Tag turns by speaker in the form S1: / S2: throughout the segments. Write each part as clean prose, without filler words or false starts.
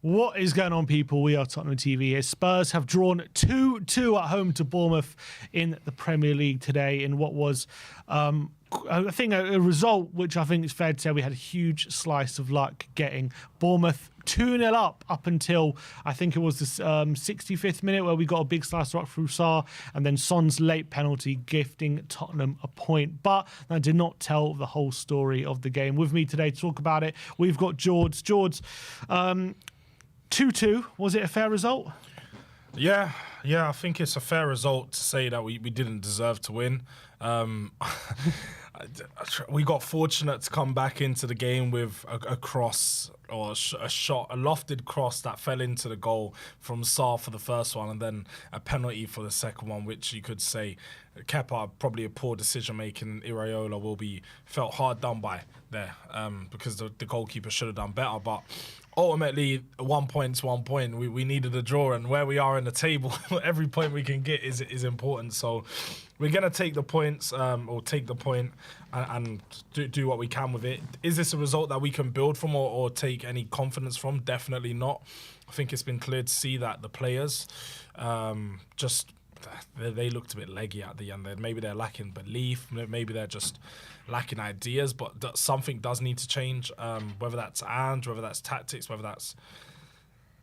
S1: What is going on, people? We are Tottenham TV here. Spurs have drawn 2-2 at home to Bournemouth in the Premier League today in what was, I think, a result which I think is fair to say we had a huge slice of luck getting. Bournemouth 2-0 up until I think it was the 65th minute where we got a big slice of luck through Sarr, and then Son's late penalty gifting Tottenham a point. But that did not tell the whole story of the game. With me today to talk about it, we've got George. George, 2-2, was it a fair result?
S2: Yeah, I think it's a fair result to say that we didn't deserve to win. We got fortunate to come back into the game with a cross or a shot, a lofted cross that fell into the goal from Sarr for the first one, and then a penalty for the second one, which you could say Kepa, probably a poor decision making. Iraola will be felt hard done by there because the goalkeeper should have done better. But ultimately, 1 point's 1 point. We needed a draw, and where we are in the table, every point we can get is important. So we're going to take the points, or take the point and do what we can with it. Is this a result that we can build from or take any confidence from? Definitely not. I think it's been clear to see that the players they looked a bit leggy at the end. Maybe they're lacking belief. Maybe they're just lacking ideas. But something does need to change, whether that's whether that's tactics, whether that's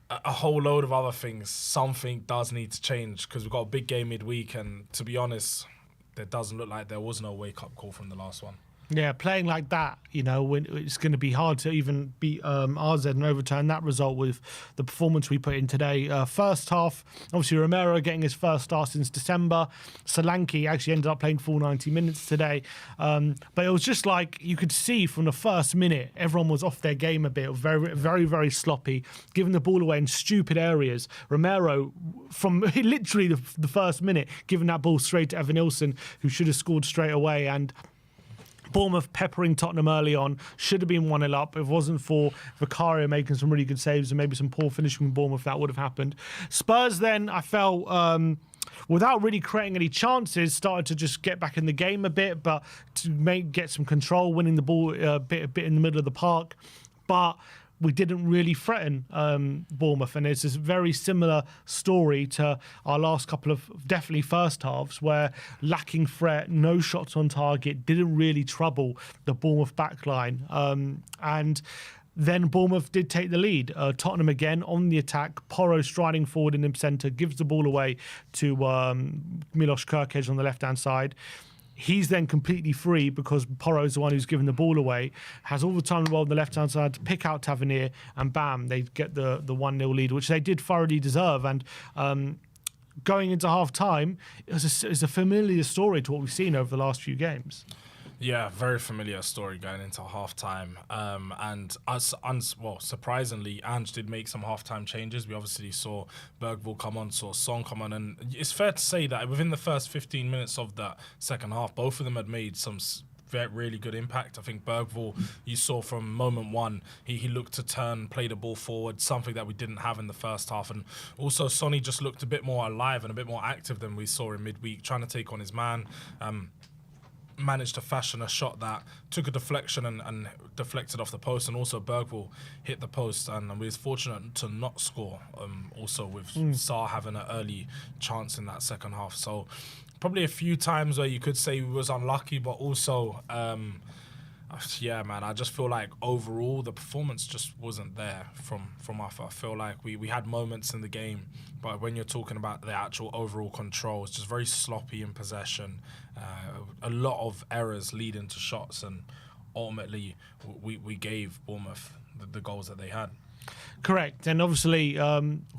S2: a whole load of other things. Something does need to change because we've got a big game midweek, and to be honest, there doesn't look like there was no wake-up call from the last one.
S1: Yeah, playing like that, when it's going to be hard to even beat RZ and overturn that result with the performance we put in today. First half, obviously Romero getting his first start since December. Solanke actually ended up playing full 90 minutes today. But it was just like you could see from the first minute, everyone was off their game a bit. Very, very, very sloppy, giving the ball away in stupid areas. Romero, from literally the first minute, giving that ball straight to Evan Nilsson, who should have scored straight away. And Bournemouth peppering Tottenham early on, should have been 1-0 up. If it wasn't for Vicario making some really good saves and maybe some poor finishing from Bournemouth, that would have happened. Spurs then, I felt, without really creating any chances, started to just get back in the game a bit, but to get some control, winning the ball a bit in the middle of the park. But we didn't really threaten Bournemouth, and it's this very similar story to our last couple of definitely first halves, where lacking threat, no shots on target, didn't really trouble the Bournemouth backline, and then Bournemouth did take the lead. Tottenham again on the attack. Porro striding forward in the centre, gives the ball away to Milos Kerkez on the left-hand side. He's then completely free because Porro's the one who's given the ball away, has all the time in the world on the left-hand side to pick out Tavernier, and bam, they get the 1-0 lead, which they did thoroughly deserve. And going into half-time, it's a familiar story to what we've seen over the last few games.
S2: Yeah, very familiar story going into half-time. Surprisingly, Ange did make some half-time changes. We obviously saw Bergvall come on, saw Son come on, and it's fair to say that within the first 15 minutes of that second half, both of them had made some really good impact. I think Bergvall, you saw from moment one, he looked to turn, play the ball forward, something that we didn't have in the first half. And also Sonny just looked a bit more alive and a bit more active than we saw in midweek, trying to take on his man. Managed to fashion a shot that took a deflection and deflected off the post, and also Bergvall hit the post, and we was fortunate to not score, also with Sarr having an early chance in that second half. So probably a few times where you could say we was unlucky, but also yeah, man, I just feel like overall the performance just wasn't there from us. I feel like we had moments in the game, but when you're talking about the actual overall control, it's just very sloppy in possession, a lot of errors leading to shots, and ultimately we gave Bournemouth the goals that they had.
S1: Correct, and obviously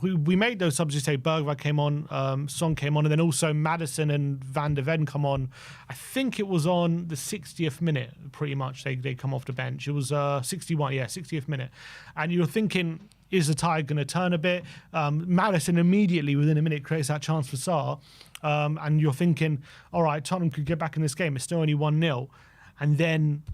S1: we made those subs. You say Bergvall came on, Son came on, and then also Maddison and Van de Ven come on. I think it was on the 60th minute, pretty much. They come off the bench. It was 60th minute, and you're thinking, is the tide going to turn a bit? Maddison immediately within a minute creates that chance for Sarr, and you're thinking, all right, Tottenham could get back in this game. It's still only 1-0, and then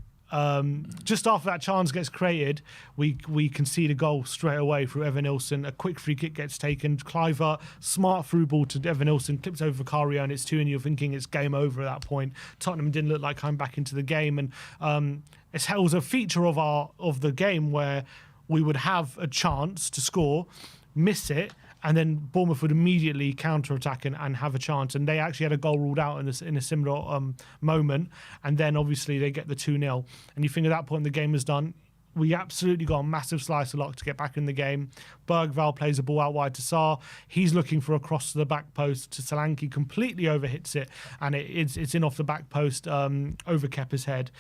S1: just after that chance gets created, we concede a goal straight away through Evan Nilsson. A quick free kick gets taken. Cliver, smart through ball to Evan Nilsson, clips over Vicario, and it's 2, and you're thinking it's game over at that point. Tottenham didn't look like coming back into the game, and it was a feature of the game where we would have a chance to score, miss it, and then Bournemouth would immediately counter-attack and have a chance. And they actually had a goal ruled out in a similar moment. And then obviously they get the 2-0. And you think at that point the game is done. We absolutely got a massive slice of luck to get back in the game. Bergvall plays a ball out wide to Sarr. He's looking for a cross to the back post to Solanke, completely overhits it, and it's in off the back post over Kepa's head.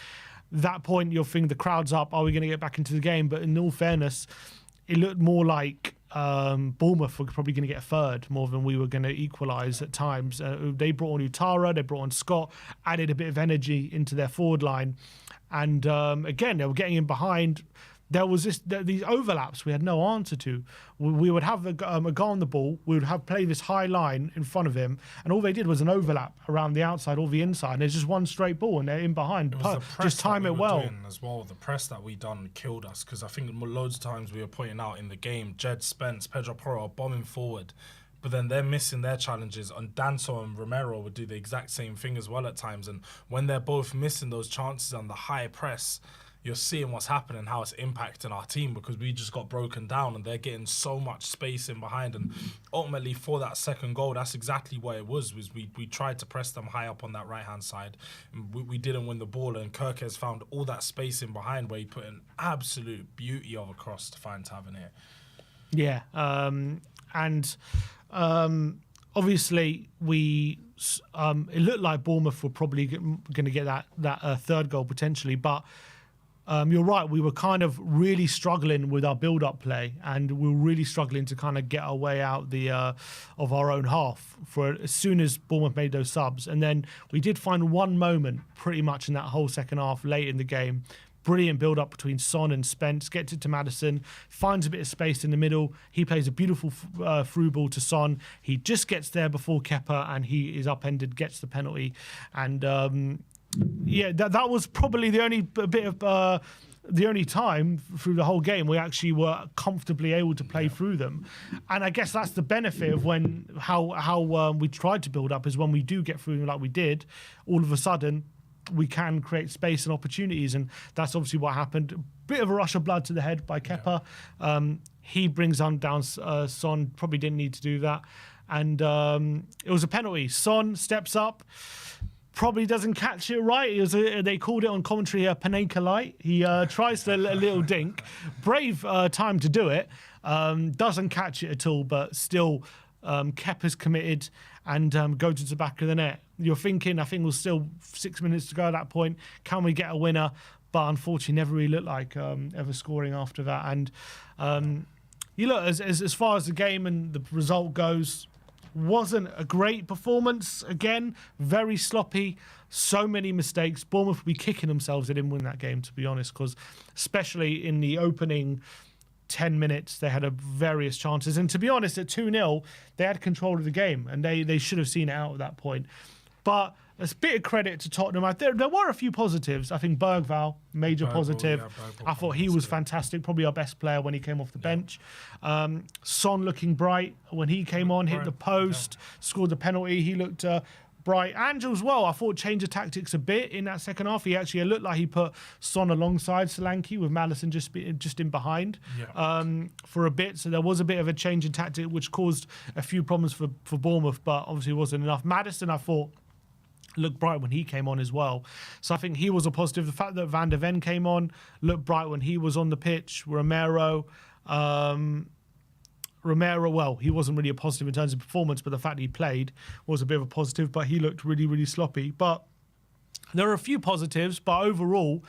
S1: That point, you'll think the crowd's up. Are we going to get back into the game? But in all fairness, it looked more like Bournemouth were probably going to get a third more than we were going to equalise at times. They brought on Utara, they brought on Scott, added a bit of energy into their forward line. And again, they were getting in behind. There was these overlaps we had no answer to. We would have a guy on the ball. We would have play this high line in front of him, and all they did was an overlap around the outside or the inside. And there's just one straight ball, and they're in behind. Just time it well.
S2: As well, the press that we done killed us, because I think loads of times we were pointing out in the game, Jed Spence, Pedro Porro are bombing forward. But then they're missing their challenges, and Danso and Romero would do the exact same thing as well at times. And when they're both missing those chances on the high press, you're seeing what's happening, how it's impacting our team, because we just got broken down and they're getting so much space in behind. And ultimately for that second goal, that's exactly what it was we tried to press them high up on that right-hand side. And we didn't win the ball, and Kirkes found all that space in behind where he put an absolute beauty of a cross to find Tavernier.
S1: Yeah, obviously it looked like Bournemouth were probably going to get that third goal potentially, but you're right, we were kind of really struggling with our build-up play, and we were really struggling to kind of get our way out of our own half for as soon as Bournemouth made those subs. And then we did find one moment pretty much in that whole second half late in the game. Brilliant build-up between Son and Spence, gets it to Maddison, finds a bit of space in the middle. He plays a beautiful through ball to Son. He just gets there before Kepa, and he is upended, gets the penalty. And that was probably the only bit of the only time through the whole game we actually were comfortably able to play through them. And I guess that's the benefit of how we tried to build up, is when we do get through them like we did, all of a sudden we can create space and opportunities, and that's obviously what happened. Bit of a rush of blood to the head by Kepa. He brings down Son, probably didn't need to do that, and it was a penalty. Son steps up, probably doesn't catch it right. They called it on commentary a Panenka light. He tries a little dink, brave time to do it, doesn't catch it at all, but still Kepa's committed and goes to the back of the net. You're thinking, I think it was still 6 minutes to go at that point, can we get a winner? But unfortunately never really looked like ever scoring after that. And you look, as far as the game and the result goes, wasn't a great performance. Again, very sloppy, so many mistakes. Bournemouth would be kicking themselves they didn't win that game, to be honest, because especially in the opening 10 minutes, they had various chances. And to be honest, at 2-0, they had control of the game, and they should have seen it out at that point. But a bit of credit to Tottenham. There were a few positives. I think Bergvall, major positive.
S2: Bergvall
S1: I thought he was fantastic, probably our best player when he came off the bench. Son looking bright when he came on, hit the post, scored the penalty. He looked bright. Angel as well, I thought changed the tactics a bit in that second half. He actually looked like he put Son alongside Solanke with Maddison just in behind for a bit. So there was a bit of a change in tactic, which caused a few problems for Bournemouth, but obviously wasn't enough. Maddison, I thought, looked bright when he came on as well. So I think he was a positive. The fact that Van der Ven came on, looked bright when he was on the pitch. Romero, well, he wasn't really a positive in terms of performance, but the fact that he played was a bit of a positive, but he looked really, really sloppy. But there are a few positives, but overall,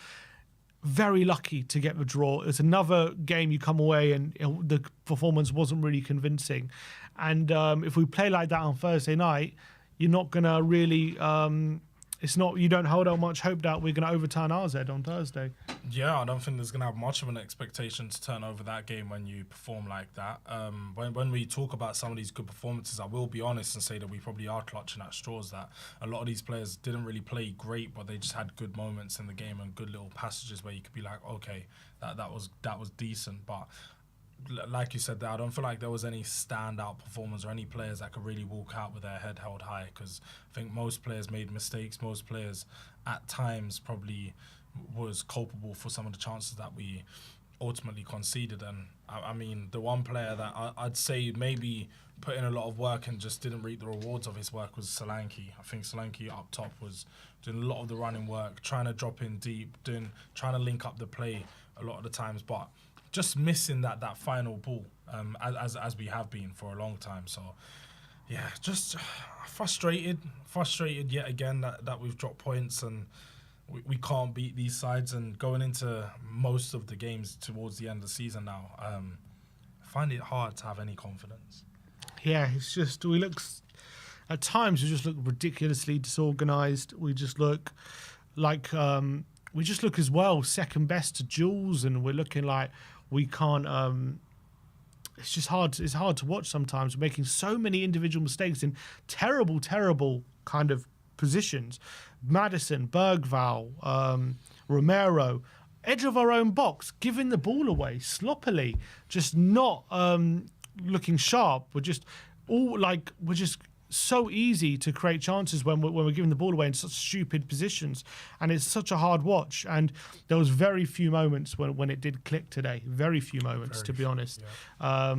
S1: very lucky to get the draw. It's another game you come away and the performance wasn't really convincing. And if we play like that on Thursday night, you're not going to really... you don't hold out much hope that we're going to overturn RZ on Thursday.
S2: Yeah, I don't think there's going to have much of an expectation to turn over that game when you perform like that. When we talk about some of these good performances, I will be honest and say that we probably are clutching at straws, that a lot of these players didn't really play great, but they just had good moments in the game and good little passages where you could be like, okay, that was decent. But like you said there, I don't feel like there was any standout performers or any players that could really walk out with their head held high, because I think most players made mistakes. Most players at times probably was culpable for some of the chances that we ultimately conceded. And I mean, the one player that I'd say maybe put in a lot of work and just didn't reap the rewards of his work was Solanke. I think Solanke up top was doing a lot of the running work, trying to drop in deep, trying to link up the play a lot of the times, but just missing that final ball, as we have been for a long time. So yeah, just frustrated yet again that we've dropped points and we can't beat these sides. And going into most of the games towards the end of the season now, I find it hard to have any confidence.
S1: Yeah, it's just at times we just look ridiculously disorganised. We just look like as well second best to Jules, and we're looking like we can't. It's just hard. It's hard to watch sometimes. We're making so many individual mistakes in terrible kind of positions. Maddison, Bergvall, Romero, edge of our own box, giving the ball away sloppily, just not looking sharp. We're just so easy to create chances when we're giving the ball away in such stupid positions, and it's such a hard watch. And there was very few moments when it did click today. Very few moments, to be honest. Yeah.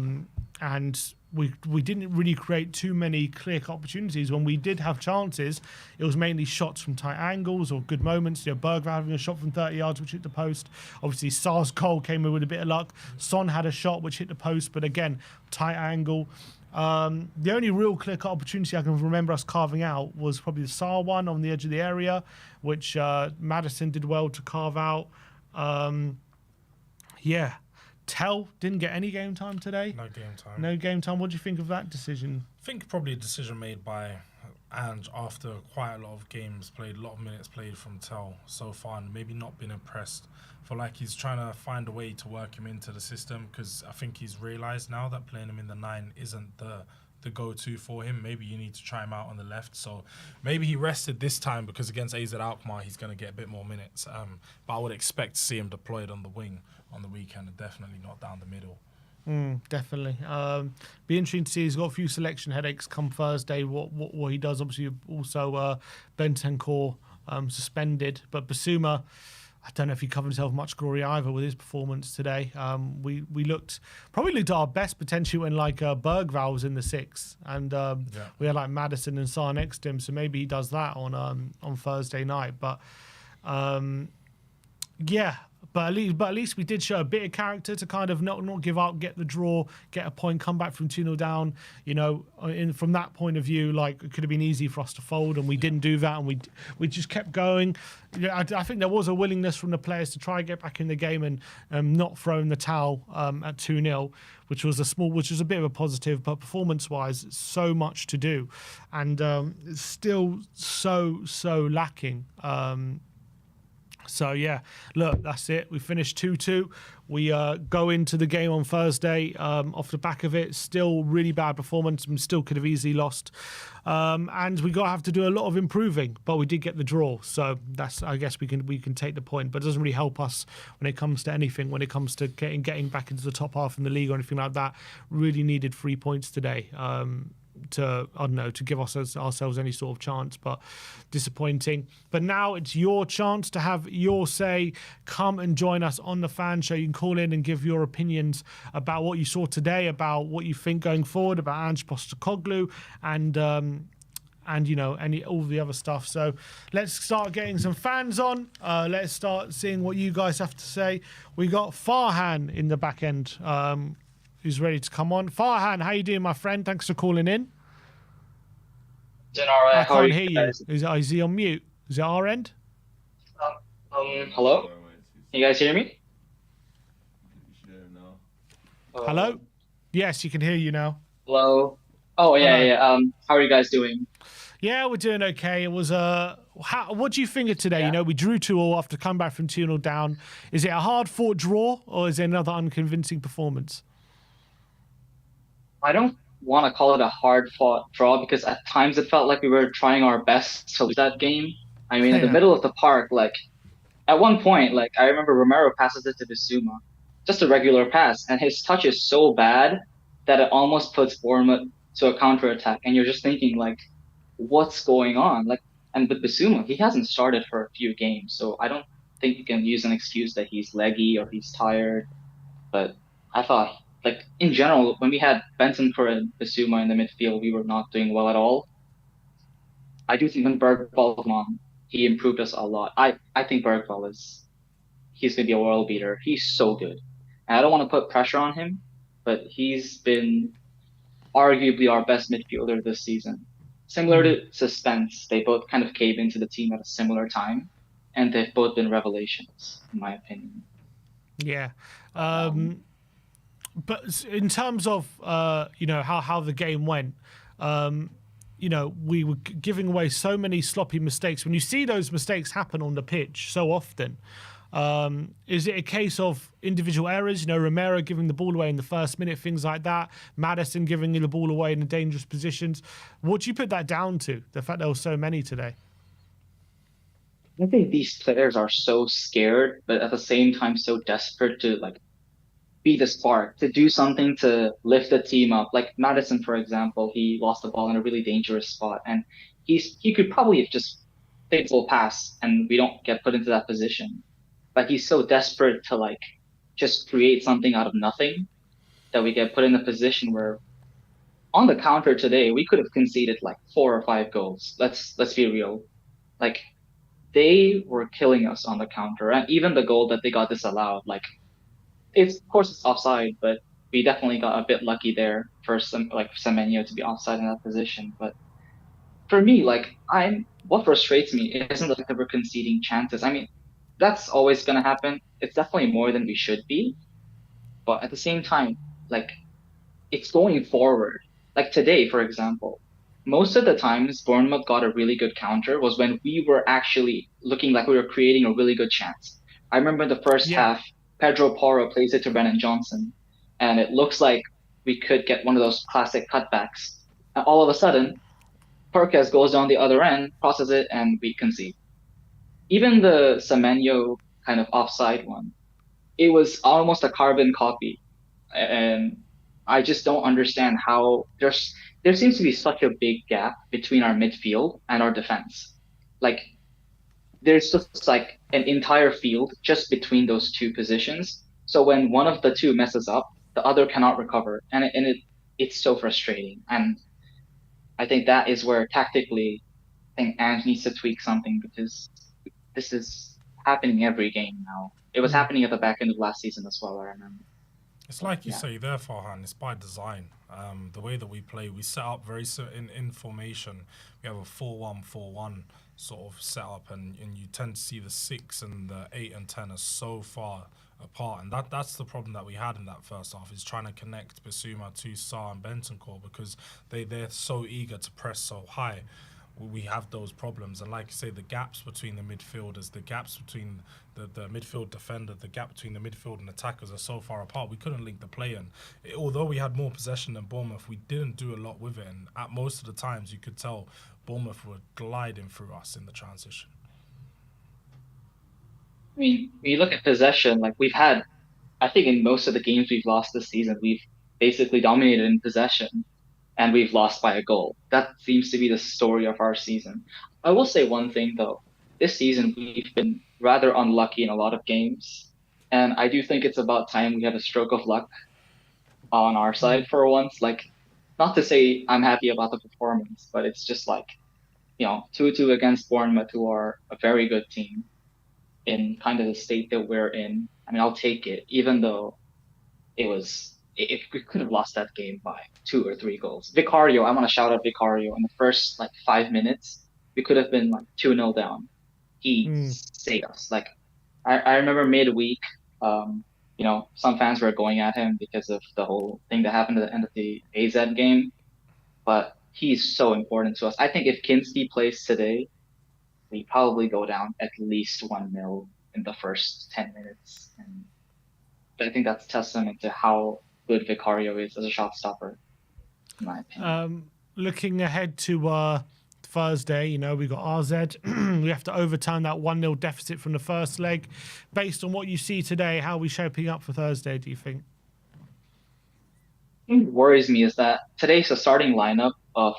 S1: And we didn't really create too many clear-cut opportunities. When we did have chances, it was mainly shots from tight angles or good moments. You know, Bergvall having a shot from 30 yards which hit the post. Obviously, Sarr's goal came in with a bit of luck. Son had a shot which hit the post, but again, tight angle. The only real clear-cut opportunity I can remember us carving out was probably the Sarr one on the edge of the area, which Maddison did well to carve out. Yeah. Tell didn't get any game time today. No game time. What do you think of that decision?
S2: I think probably a decision made by Ange after quite a lot of games played, a lot of minutes played from Tell so far, and maybe not been impressed. I feel like he's trying to find a way to work him into the system, because I think he's realised now that playing him in the 9 isn't the go-to for him. Maybe you need to try him out on the left. So maybe he rested this time because against AZ Alkmaar he's going to get a bit more minutes. But I would expect to see him deployed on the wing on the weekend, and definitely not down the middle.
S1: Definitely. Be interesting to see. He's got a few selection headaches come Thursday. What he does. Obviously, also Bentancur suspended, but Basuma, I don't know if he covered himself much glory either with his performance today. We probably looked at our best potentially when Bergvall was in the 6, and we had like Maddison and Sarr next to him. So maybe he does that on Thursday night. But yeah. But at least we did show a bit of character to kind of not give up, get the draw, get a point, come back from 2-0 down. You know, from that point of view, like, it could have been easy for us to fold, and we didn't do that, and we just kept going. Yeah, I think there was a willingness from the players to try and get back in the game and not throw in the towel at 2-0, which was a bit of a positive. But performance-wise, so much to do, and it's still so lacking. So, yeah, look, that's it. We finished 2-2. We go into the game on Thursday off the back of it. Still really bad performance, and still could have easily lost. And we have to do a lot of improving, but we did get the draw. So that's, I guess we can take the point, but it doesn't really help us when it comes to anything, when it comes to getting back into the top half in the league or anything like that. Really needed 3 points today. To give ourselves any sort of chance, but disappointing. But now it's your chance to have your say. Come and join us on the fan show. You can call in and give your opinions about what you saw today, about what you think going forward, about Ange Postecoglou, and all the other stuff. So let's start getting some fans on. Let's start seeing what you guys have to say. We got Farhan in the back end. Who's ready to come on? Farhan, how you doing, my friend? Thanks for calling in.
S3: Doing all right.
S1: I can't hear you. Is he on mute? Is it our end?
S3: Hello? Can you guys hear me?
S1: Hello? Yes, you can hear you now.
S3: Hello? Oh, yeah,
S1: Hello.
S3: yeah. How are you guys doing?
S1: Yeah, we're doing okay. It was what do you think of today?
S3: Yeah.
S1: You know, we drew 2-2 after coming back from 2-0 down. Is it a hard-fought draw, or is it another unconvincing performance?
S3: I don't want to call it a hard-fought draw, because at times it felt like we were trying our best to lose that game. I mean, in the middle of the park, at one point, I remember Romero passes it to Bissouma, just a regular pass, and his touch is so bad that it almost puts Bournemouth to a counter-attack, and you're just thinking, what's going on? And with Bissouma, he hasn't started for a few games, so I don't think you can use an excuse that he's leggy or he's tired. But I thought, like in general, when we had Bentancur and Bissouma in the midfield, we were not doing well at all. I do think when Bergvall came on, he improved us a lot. I think Bergvall is he's gonna be a world beater. He's so good. And I don't want to put pressure on him, but he's been arguably our best midfielder this season. Similar
S1: Mm,
S3: to Suspense, they both kind of came into the team at a similar time, and they've both been revelations, in my opinion.
S1: yeah.
S3: Um,
S1: But in terms of how the game went, um, we were giving away so many sloppy mistakes. When you see those mistakes happen on the pitch so often, is it a case of individual errors? Romero giving the ball away in the first minute, things like that. Maddison giving the ball away in dangerous positions. What do you put that down to? The fact there were so many today.
S3: I think these players are so scared, but at the same time so desperate to like be the spark, to do something to lift the team up. Like Madison, for example, he lost the ball in a really dangerous spot, and he could probably have just faithful pass, and we don't get put into that position. But he's so desperate to like just create something out of nothing that we get put in a position where on the counter today we could have conceded like 4 or 5 goals. Let's be real. Like they were killing us on the counter, and even the goal that they got disallowed, like it's of course it's offside, but we definitely got a bit lucky there for some like Semenyo to be offside in that position. But for me, like I'm what frustrates me isn't the fact that we're conceding chances. I mean, that's always gonna happen. It's definitely more than we should be, but at the same time, like it's going forward. Like today, for example, most of the times Bournemouth got a really good counter was when we were actually looking like we were creating a really good chance. I remember in the first
S1: Yeah.
S3: half, Pedro Porro plays it to Brennan Johnson, and it looks like we could get one of those classic cutbacks. And all of a sudden, Perkez goes down the other end, crosses it, and we concede. Even the Semenyo kind of offside one, it was almost a carbon copy, and I just don't understand how there seems to be such a big gap between our midfield and our defense. Like there's just like an entire field just between those two positions. So when one of the two messes up, the other cannot recover, it's so frustrating. And I think that is where tactically, I think Ange needs to tweak something because this is happening every game now. It was
S1: Mm.
S3: happening at the back end of last season as well. I remember.
S2: It's
S3: But
S2: like you
S3: yeah.
S2: say there, Farhan. It's by design. The way that we play, we set up very in formation. We have a 4-1-4-1 sort of setup, and you tend to see the 6 and the 8 and 10 are so far apart, and that's the problem that we had in that first half is trying to connect Basuma to Sarr and Bentancur because they're so eager to press so high. We have those problems. And like you say, the gaps between the midfielders, the gaps between the midfield defender, the gap between the midfield and attackers are so far apart. We couldn't link the play in. Although we had more possession than Bournemouth, we didn't do a lot with it. And at most of the times, you could tell Bournemouth were gliding through us in the transition.
S3: I mean, when you look at possession, like we've had, I think in most of the games we've lost this season, we've basically dominated in possession and we've lost by a goal. That seems to be the story of our season. I will say one thing though. This season we've been rather unlucky in a lot of games. And I do think it's about time we have a stroke of luck on our
S1: Mm.
S3: side for once. Like, not to say I'm happy about the performance, but it's just like, 2-2 against Bournemouth, who are a very good team in kind of the state that we're in. I mean, I'll take it, even though if we could have lost that game by 2 or 3 goals. Vicario, I want to shout out Vicario in the first like 5 minutes. We could have been like 2-0 down. He
S1: Mm.
S3: saved us. Like I remember midweek, some fans were going at him because of the whole thing that happened at the end of the AZ game, but he's so important to us. I think if Kinski plays today, we probably go down at least 1-0 in the first 10 minutes. And I think that's testament to how good Vicario is as a shot stopper, in my opinion.
S1: Looking ahead to Thursday, we got RZ. We have to overturn that 1-0 deficit from the first leg. Based on what you see today, how are we shaping up for Thursday, do you think?
S3: What worries me is that today's a starting lineup of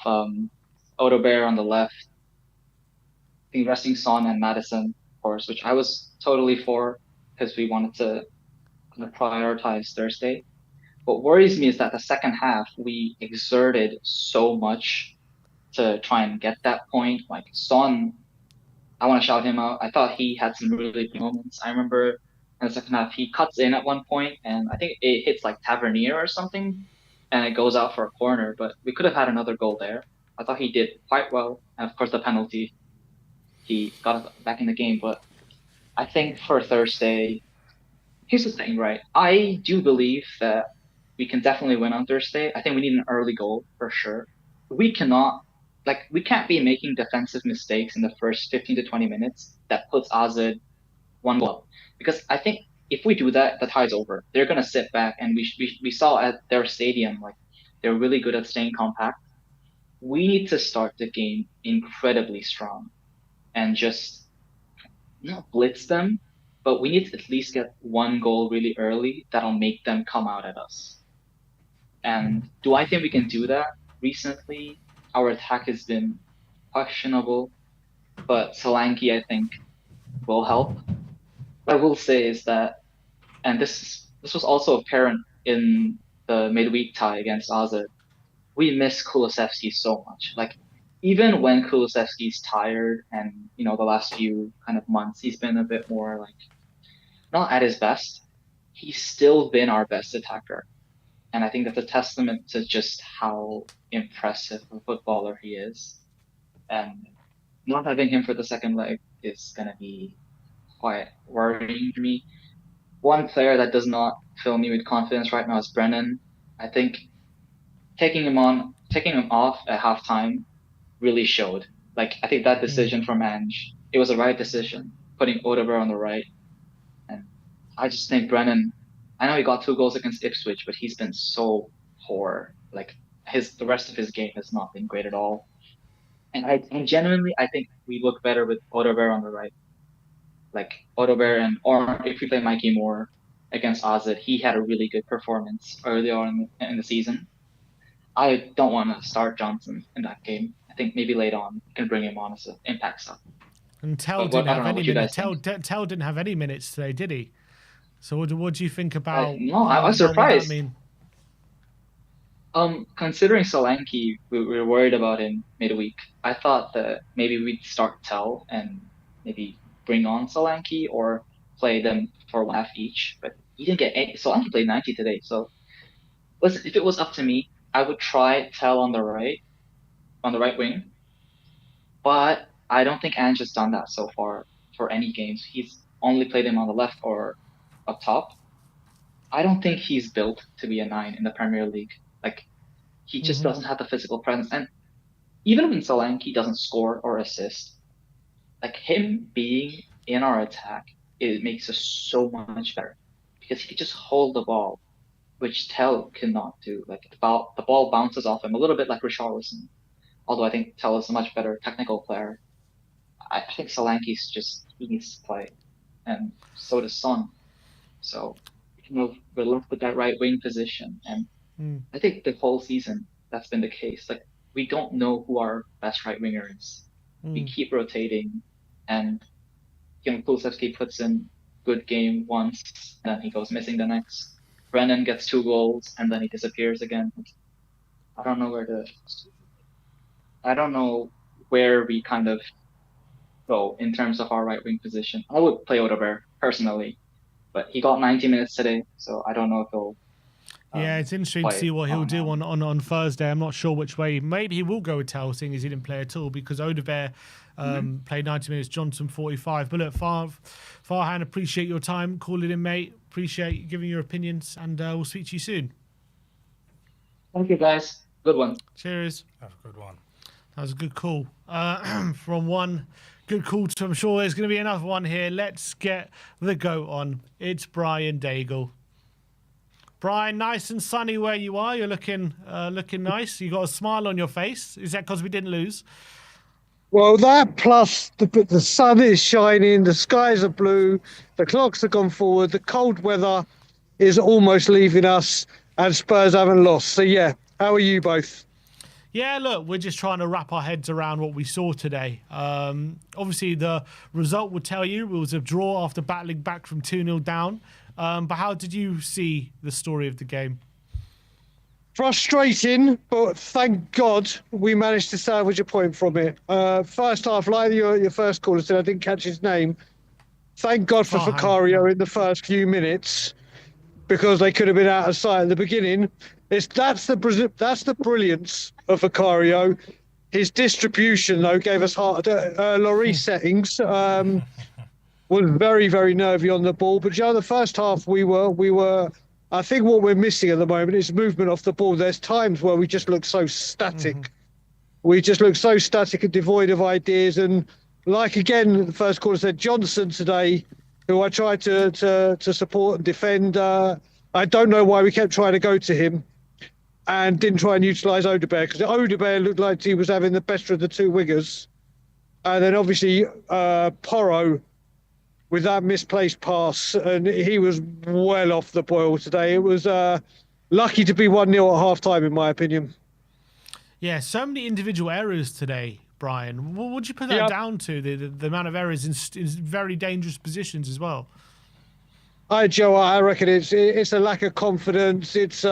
S3: Odo Bear on the left, I think resting Son and Madison, of course, which I was totally for because we wanted to going to prioritize Thursday. What worries me is that the second half we exerted so much to try and get that point. Like Son, I want to shout him out. I thought he had some really big moments. I remember in the second half he cuts in at one point, and I think it hits like Tavernier or something, and it goes out for a corner. But we could have had another goal there. I thought he did quite well, and of course the penalty he got us back in the game. But I think for Thursday, here's the thing, right? I do believe that we can definitely win on Thursday. I think we need an early goal for sure. We cannot, like, we can't be making defensive mistakes in the first 15 to 20 minutes that puts AZ one goal up. Because I think if we do that, the tie's over. They're gonna sit back, and we saw at their stadium, like, they're really good at staying compact. We need to start the game incredibly strong and just not blitz them, but we need to at least get one goal really early that'll make them come out at us. And do I think we can do that? Recently, our attack has been questionable, but Solanke, I think, will help. What I will say is that, and this was also apparent in the midweek tie against AZ, we miss Kulusevski so much. Like, even when Kulusevski's tired and, the last few kind of months, he's been a bit more like, not at his best, he's still been our best attacker. And I think that's a testament to just how impressive a footballer he is. And not having him for the second leg is going to be quite worrying for me. One player that does not fill me with confidence right now is Brennan. I think taking him off at halftime really showed. Like, I think that decision from Ange, it was the right decision, putting Odegaard on the right. And I just think Brennan, I know he got 2 goals against Ipswich, but he's been so poor. Like, the rest of his game has not been great at all. And genuinely, I think we look better with Odegaard on the right. Like, Odegaard, or if we play Mikey Moore against AZ, he had a really good performance early on in the season. I don't want to start Johnson in that game. I think maybe later on we can bring him on as an impact sub.
S1: And Tell didn't have any minutes. Tell didn't have any minutes today, did he? So what do you think about?
S3: No, I was surprised. Considering Solanke, we were worried about him midweek. I thought that maybe we'd start Tell and maybe bring on Solanke or play them for 1 half each. But he didn't get any. Solanke played 90 today. So listen, if it was up to me, I would try Tell on the right wing. But I don't think Ange has done that so far for any games. He's only played him on the left or up top. I don't think he's built to be a 9 in the Premier League. Like, he just doesn't have the physical presence. And even when Solanke doesn't score or assist, like, him being in our attack, it makes us so much better. Because he can just hold the ball, which Tell cannot do. Like, the ball bounces off him a little bit like Richarlison. Although I think Tell is a much better technical player. I think Solanke's he needs to play. And so does Son. So, we're left with that right wing position. And I think the whole season, that's been the case. Like, we don't know who our best right winger is. We keep rotating. And, Kulusevski puts in good game once, and then he goes missing the next. Brennan gets 2 goals, and then he disappears again. I don't know where we kind of go in terms of our right wing position. I would play Odegaard personally, but he got 90 minutes today, so I don't know if he'll.
S1: Yeah, it's interesting to see what he'll do on Thursday. I'm not sure which way. Maybe he will go with Tell, seeing as he didn't play at all, because Odegaard played 90 minutes, Johnson 45. But look, Farhan, appreciate your time. Call it in, mate. Appreciate you giving your opinions, and we'll speak to you soon.
S3: Thank you, guys. Good one.
S1: Cheers.
S2: Have a good one.
S1: That was a good call. From one good call to, I'm sure there's going to be another one here. Let's get the goat on. It's Brian Daigle. Brian, nice and sunny where you are. You're looking nice. You got a smile on your face. Is that because we didn't lose?
S4: Well, that plus the sun is shining, the skies are blue, the clocks have gone forward, the cold weather is almost leaving us, and Spurs haven't lost. So, yeah, how are you both?
S1: Yeah, look, we're just trying to wrap our heads around what we saw today. Obviously, the result would tell you it was a draw after battling back from 2-0 down. But how did you see the story of the game?
S4: Frustrating, but thank God we managed to salvage a point from it. First half, like your first caller said, I didn't catch his name. Thank God for
S1: Farhan,
S4: Vicario in the first few minutes, because they could have been out of sight at the beginning. That's the brilliance of Vicario. His distribution, though, gave us heart. Lloris settings was very, very nervy on the ball. But the first half we were. I think what we're missing at the moment is movement off the ball. There's times where we just look so static. We just look so static and devoid of ideas. And like again, the first quarter said, Johnson today, who I tried to support and defend. I don't know why we kept trying to go to him and didn't try and utilise Odebear, because Odebear looked like he was having the best of the two wingers. And then obviously Porro with that misplaced pass, and he was well off the boil today. It was lucky to be 1-0 at half-time, in my opinion.
S1: Yeah, so many individual errors today, Brian. What would you put that down to, the amount of errors in very dangerous positions as well?
S4: Joe, I reckon it's a lack of confidence. It's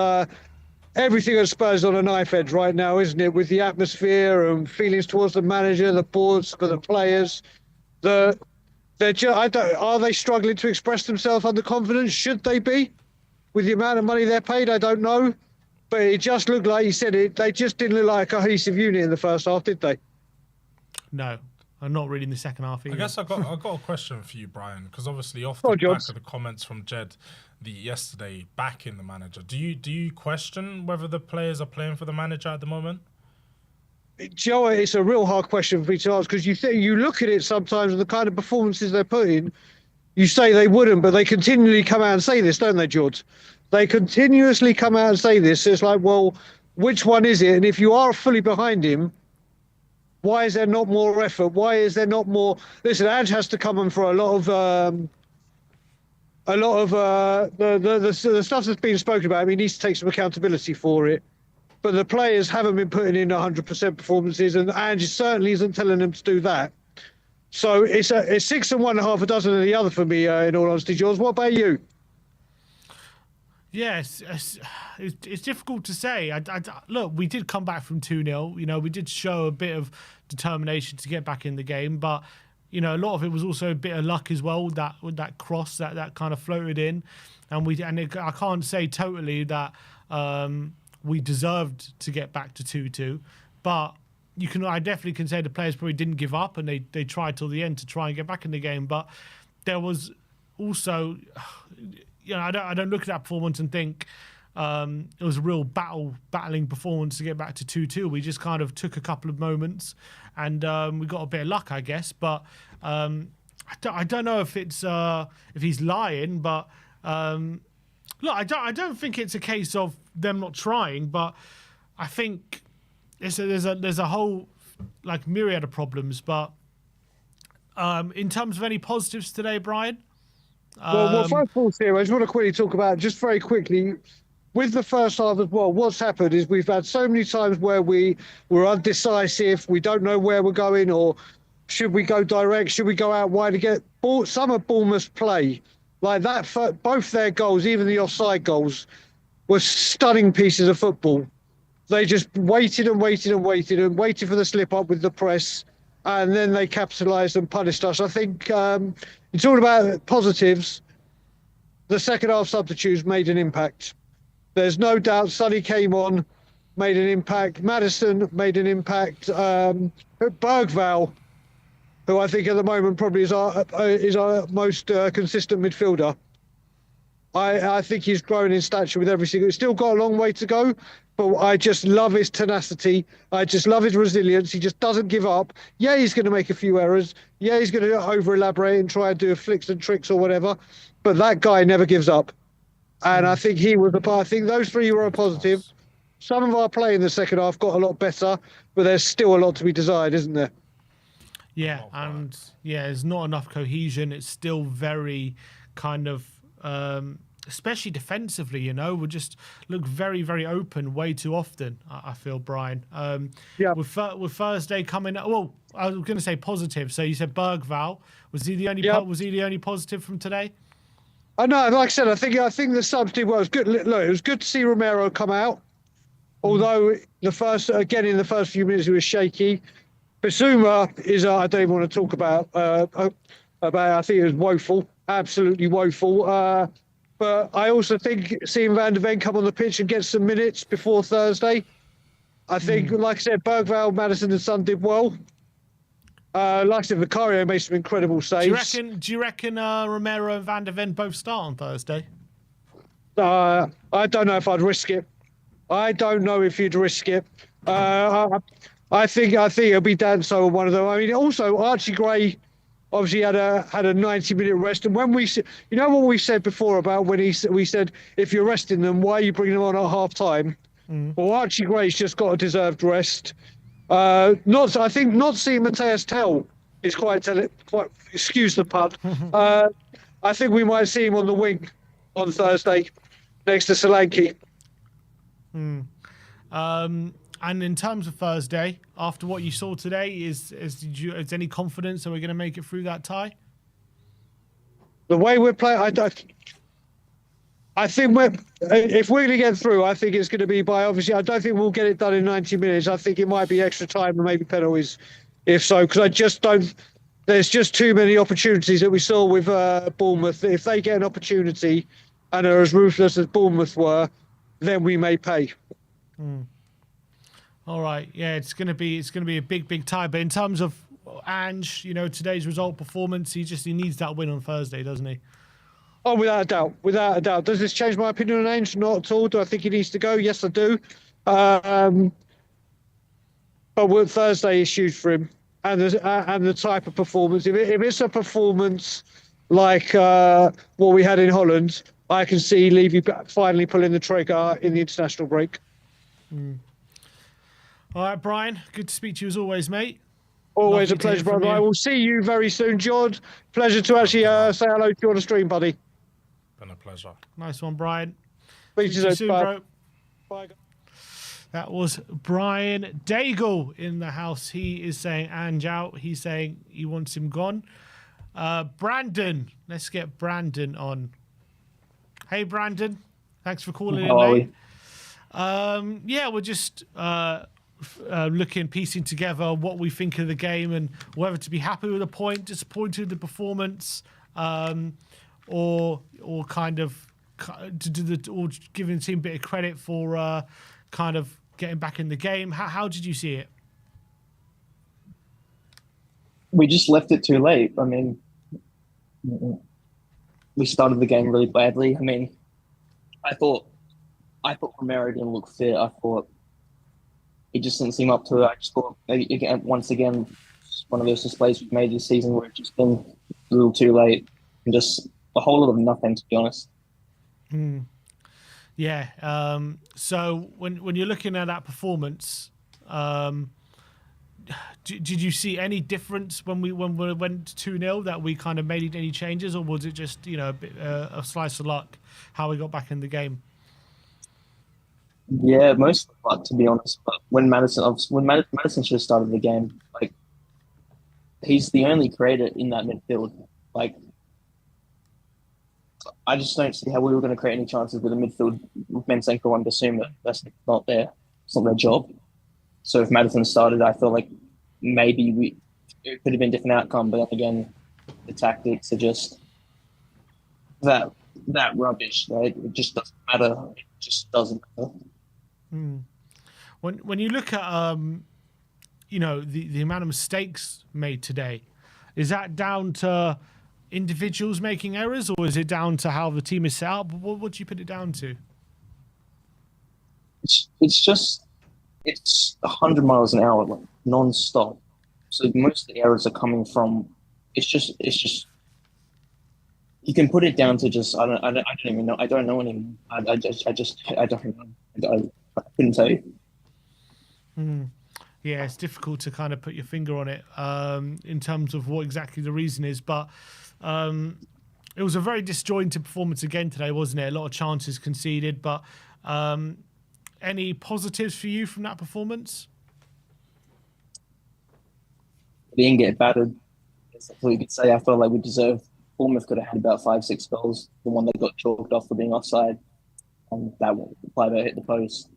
S4: everything at Spurs on a knife edge right now, isn't it? With the atmosphere and feelings towards the manager, the boards, for the players. Are they struggling to express themselves under confidence? Should they be? With the amount of money they're paid, I don't know. But it just looked like, you said it, they just didn't look like a cohesive unit in the first half, did they?
S1: No, I'm not really in the second half either.
S2: I guess I got a question for you, Brian, because obviously off the back of the comments from Jed yesterday backing the manager, do you question whether the players are playing for the manager at the moment?
S4: Joe, it's a real hard question for me to ask, because you look at it sometimes and the kind of performances they're putting, you say they wouldn't, but they continually come out and say this, don't they, George? They continuously come out and say this. It's like, well, which one is it? And if you are fully behind him, why is there not more effort? Why is there not more? Listen, Ange has to come in for a lot of the stuff that's been spoken about. I mean, he needs to take some accountability for it. But the players haven't been putting in 100% performances, and Ange certainly isn't telling them to do that. So it's 6 and 1 1/2 a dozen of the other for me, in all honesty, George. What about you?
S1: Yes, it's difficult to say. Look, we did come back from 2-0. You know, we did show a bit of determination to get back in the game, but you know, a lot of it was also a bit of luck as well. With that cross that kind of floated in, I can't say totally that we deserved to get back to 2-2, but I definitely can say the players probably didn't give up, and they tried till the end to try and get back in the game. But there was also, you know, I don't look at that performance and think it was a real battling performance to get back to 2-2. We just kind of took a couple of moments and we got a bit of luck, I guess. But I don't know if it's if he's lying, but look, I don't think it's a case of them not trying, but I think there's a whole like myriad of problems. But in terms of any positives today, Brian?
S4: Well, first of all, here, I just want to quickly talk about, just very quickly, with the first half as well, what's happened is we've had so many times where we're undecisive, we don't know where we're going, or should we go direct, should we go out wide to get ball. Some of Bournemouth's play, like that, both their goals, even the offside goals, were stunning pieces of football. They just waited and waited and waited and waited for the slip up with the press, and then they capitalised and punished us. I think it's all about positives. The second half substitutes made an impact. There's no doubt. Sonny came on, made an impact. Maddison made an impact. Bergvall, who I think at the moment probably is our most consistent midfielder. I think he's grown in stature with every single. He's still got a long way to go, but I just love his tenacity. I just love his resilience. He just doesn't give up. Yeah, he's going to make a few errors. Yeah, he's going to over-elaborate and try and do flicks and tricks or whatever. But that guy never gives up. And I think he was I think those three were a positive. Some of our play in the second half got a lot better, but there's still a lot to be desired, isn't there?
S1: Yeah, and there's not enough cohesion. It's still very kind of, especially defensively, you know, we just look very, very open way too often, I feel, Brian. With Thursday coming up, well, I was going to say positive. So you said Bergvall. Was he the only positive from today?
S4: I know, like I said, I think the subs did well. It was good. Look, it was good to see Romero come out. Although in the first few minutes, he was shaky. Basuma is I don't even want to talk about. I think it was woeful, absolutely woeful. But I also think seeing Van der Ven come on the pitch and get some minutes before Thursday, I think, like I said, Bergvall, Madison, and Son did well. Like I said, Vicario made some incredible saves.
S1: Do you reckon Romero and Van der Ven both start on Thursday?
S4: I don't know if I'd risk it. I don't know if you'd risk it. I think it'll be Danso or one of them. I mean, also Archie Gray obviously had a 90-minute rest. And when we, you know what we said before about when we said if you're resting them, why are you bringing them on at half time? Well, Archie Gray's just got a deserved rest. I think not seeing Mateus Tell is quite excuse the pun. I think we might see him on the wing on Thursday next to Solanke.
S1: And in terms of Thursday, after what you saw today, is any confidence that we're going to make it through that tie?
S4: The way we're playing, I think if we're going to get through, I think it's going to be by obviously. I don't think we'll get it done in 90 minutes. I think it might be extra time and maybe penalties, if so, because I just don't. There's just too many opportunities that we saw with Bournemouth. If they get an opportunity and are as ruthless as Bournemouth were, then we may pay.
S1: All right, yeah, it's gonna be a big tie. But in terms of Ange, today's result performance, he needs that win on Thursday, doesn't he?
S4: Oh, without a doubt. Does this change my opinion on Ange? Not at all. Do I think he needs to go? Yes, I do. But Thursday is huge for him, and the type of performance. If it's a performance like what we had in Holland, I can see Levy finally pulling the trigger in the international break.
S1: All right, Brian, good to speak to you as always, mate.
S4: Always a pleasure, brother. I will see you very soon, George. Pleasure to actually say hello to you on the stream, buddy.
S2: Been a pleasure.
S1: Nice one, Brian.
S4: Speak to you soon,
S1: bro.
S4: Bye.
S1: That was Brian Daigle in the house. He is saying Ange out. He's saying he wants him gone. Brandon, let's get Brandon on. Hey, Brandon. Thanks for calling in, mate. Yeah, we're just piecing together what we think of the game and whether to be happy with the point, disappointed with the performance, or kind of or giving the team a bit of credit for kind of getting back in the game. How did you see it?
S5: We just left it too late. I mean, we started the game really badly. I mean, I thought Romero didn't look fit. I thought he just didn't seem up to it. I just thought maybe once again, one of those displays we've made this season where it's just been a little too late and just a whole lot of nothing, to be honest.
S1: Yeah. So when you're looking at that performance, did you see any difference when we went 2-0 that we kind of made any changes, or was it just a slice of luck how we got back in the game?
S5: Yeah, mostly luck, to be honest. But when Madison should have started the game, like he's the only creator in that midfield. Like I just don't see how we were going to create any chances with a midfield with Mensenko and Basuma. That's not it's not their job. So if Madison started, I feel like maybe it could have been a different outcome. But then again, the tactics are just that rubbish. Right? It just doesn't matter. It just doesn't matter.
S1: When you look at the amount of mistakes made today, is that down to individuals making errors, or is it down to how the team is set up? What do you put it down to?
S5: It's 100 miles an hour, like non-stop. So most of the errors are coming from. It's just. You can put it down to just. I don't even know. I don't know anymore. I don't know. I couldn't tell you.
S1: Yeah, it's difficult to kind of put your finger on it in terms of what exactly the reason is, but it was a very disjointed performance again today, wasn't it? A lot of chances conceded, but any positives for you from that performance?
S5: We didn't get battered. That's what you could say. I felt like we deserved Bournemouth could have had about 5, 6 goals. The one that got chalked off for being offside, and that one, the player that hit the post.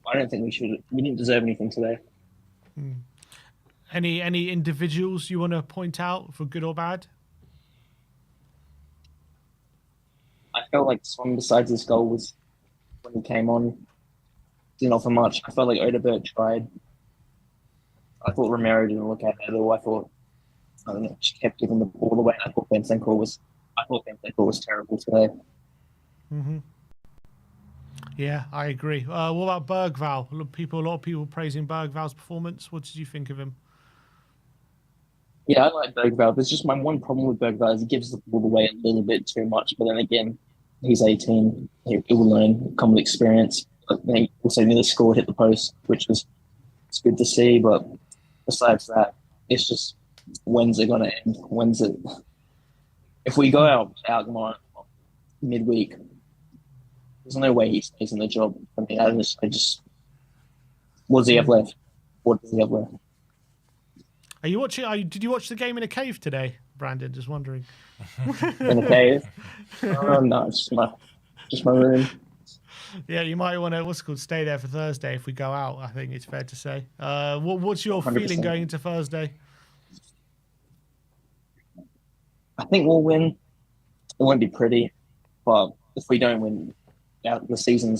S5: I don't think we didn't deserve anything today.
S1: Any individuals you want to point out for good or bad?
S5: I felt like Swan, besides this goal, was when he came on, didn't offer much. I felt like Odebert tried. I thought Romero didn't look at it at all. I don't know, just kept giving the ball away. I thought Bentancur was terrible today.
S1: Mm-hmm. Yeah, I agree. What about Bergvall? A lot of people praising Bergvall's performance. What did you think of him?
S5: Yeah, I like Bergvall. There's just my one problem with Bergvall is he gives the ball away a little bit too much. But then again, he's 18. He will learn, come with experience. But then he also nearly scored, hit the post, which was it's good to see. But besides that, it's just when's it going to end? When's it? If we go out tomorrow midweek, there's no way he stays in the job. I mean, I just what does he have left? What does he have left?
S1: Are you watching? Did you watch the game in a cave today, Brandon? Just wondering.
S5: In a cave? No, just my room.
S1: Yeah, you might want to stay there for Thursday if we go out. I think it's fair to say. What's your
S5: 100%.
S1: feeling going into Thursday?
S5: I think we'll win. It won't be pretty, but if we don't win, there's no season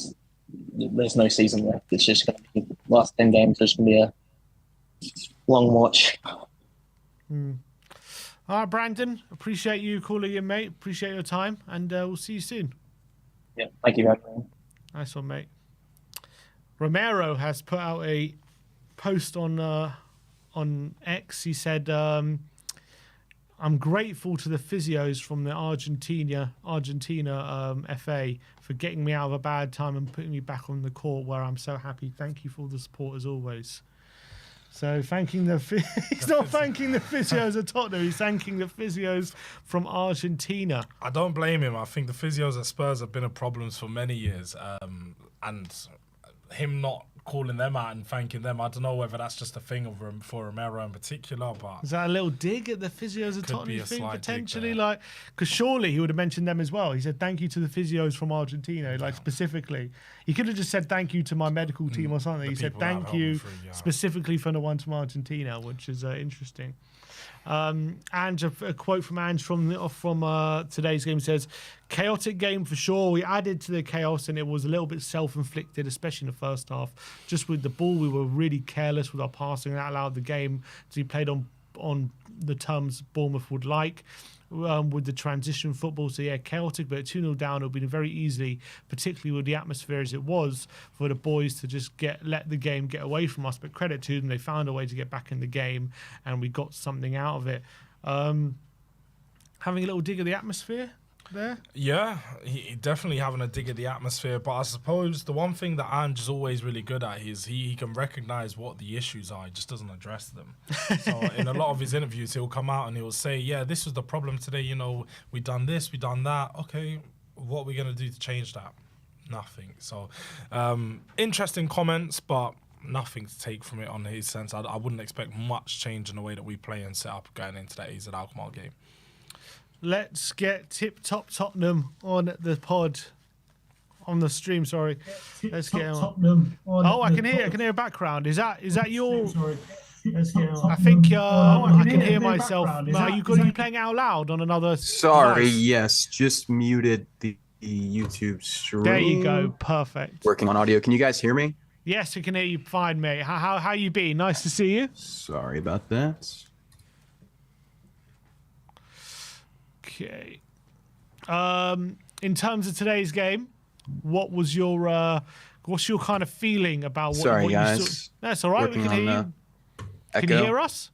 S5: left. It's just going to be last 10 games. There's going to be a long watch.
S1: All right, Brandon. Appreciate you calling in, mate. Appreciate your time, and we'll see you soon.
S5: Yeah, thank you, man.
S1: Nice one, mate. Romero has put out a post on X. He said, "I'm grateful to the physios from the Argentina FA for getting me out of a bad time and putting me back on the court where I'm so happy. Thank you for the support as always." So he's not thanking the physios at Tottenham. He's thanking the physios from Argentina.
S2: I don't blame him. I think the physios at Spurs have been a problem for many years, and him not calling them out and thanking them, I don't know whether that's just a thing for Romero in particular, but
S1: is that a little dig at the physios at Tottenham? You think potentially,
S2: like,
S1: because surely he would have mentioned them as well. He said thank you to the physios from Argentina, like specifically. He could have just said thank you to my medical team or something. He said thank you specifically for the ones from Argentina, which is interesting. And a quote from Ange from today's game says, "Chaotic game for sure. We added to the chaos and it was a little bit self-inflicted, especially in the first half. Just with the ball, we were really careless with our passing. That allowed the game to be played on the terms Bournemouth would like." With the transition football, so yeah, chaotic, but 2-0 down, it would have been very easy, particularly with the atmosphere as it was, for the boys to just let the game get away from us. But credit to them, they found a way to get back in the game, and we got something out of it. Having a little dig at the atmosphere there?
S2: Yeah, he definitely having a dig at the atmosphere, but I suppose the one thing that Ange is always really good at is he can recognise what the issues are, he just doesn't address them. So in a lot of his interviews, he'll come out and he'll say, yeah, this was the problem today, we done this, we done that. Okay, what are we going to do to change that? Nothing. So interesting comments, but nothing to take from it on his sense. I wouldn't expect much change in the way that we play and set up going into that AZ Alkmaar game.
S1: Let's get Tip Top Tottenham on the pod, on the stream. Sorry, let's get on. Oh, I can hear background. Is that your? Sorry. I think I can hear myself. Are you playing out loud on another?
S6: Sorry,
S1: device?
S6: yes, just muted the YouTube stream.
S1: There you go, perfect.
S6: Working on audio. Can you guys hear me?
S1: Yes, we can hear you fine, mate. How you been? Nice to see you.
S6: Sorry about that.
S1: Okay. In terms of today's game, what's your kind of feeling about what?
S6: Sorry,
S1: what
S6: guys.
S1: You saw? That's all right.
S6: Working
S1: we can hear you.
S6: Echo.
S1: Can you hear us?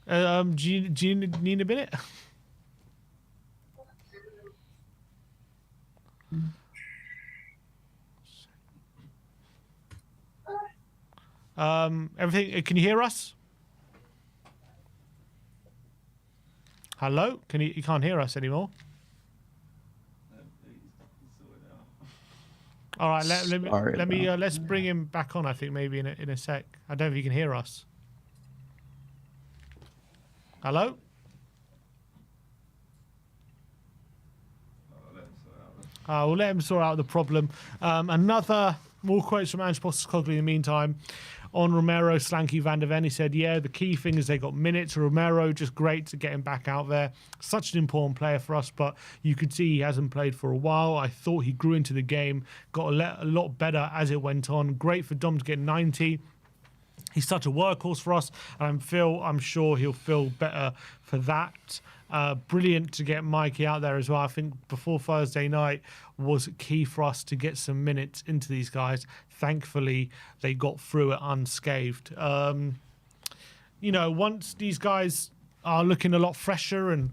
S1: Do you need a minute? Everything. Can you hear us? Hello? You can't hear us anymore? All right, let's bring him back on, I think, maybe in a sec. I don't know if you can hear us. Hello? We'll let him sort out the problem. Another more quotes from Ange Postecoglou in the meantime. On Romero, Slanky Van der Ven, he said, yeah, the key thing is they got minutes. Romero, just great to get him back out there. Such an important player for us, but you could see he hasn't played for a while. I thought he grew into the game, got a lot better as it went on. Great for Dom to get 90. He's such a workhorse for us, and I'm sure he'll feel better for that. Brilliant to get Mikey out there as well. I think before Thursday night was key for us to get some minutes into these guys. Thankfully, they got through it unscathed. Once these guys are looking a lot fresher and,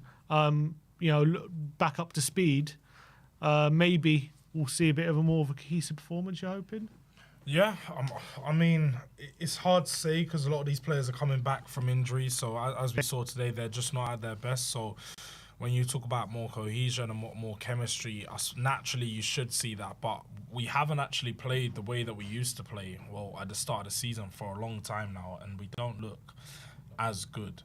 S1: back up to speed, maybe we'll see a bit of a more of a cohesive performance, you're hoping?
S2: Yeah, I mean, it's hard to say because a lot of these players are coming back from injuries. So as we saw today, they're just not at their best. So when you talk about more cohesion and more chemistry, naturally you should see that. But we haven't actually played the way that we used to play, well, at the start of the season for a long time now. And we don't look as good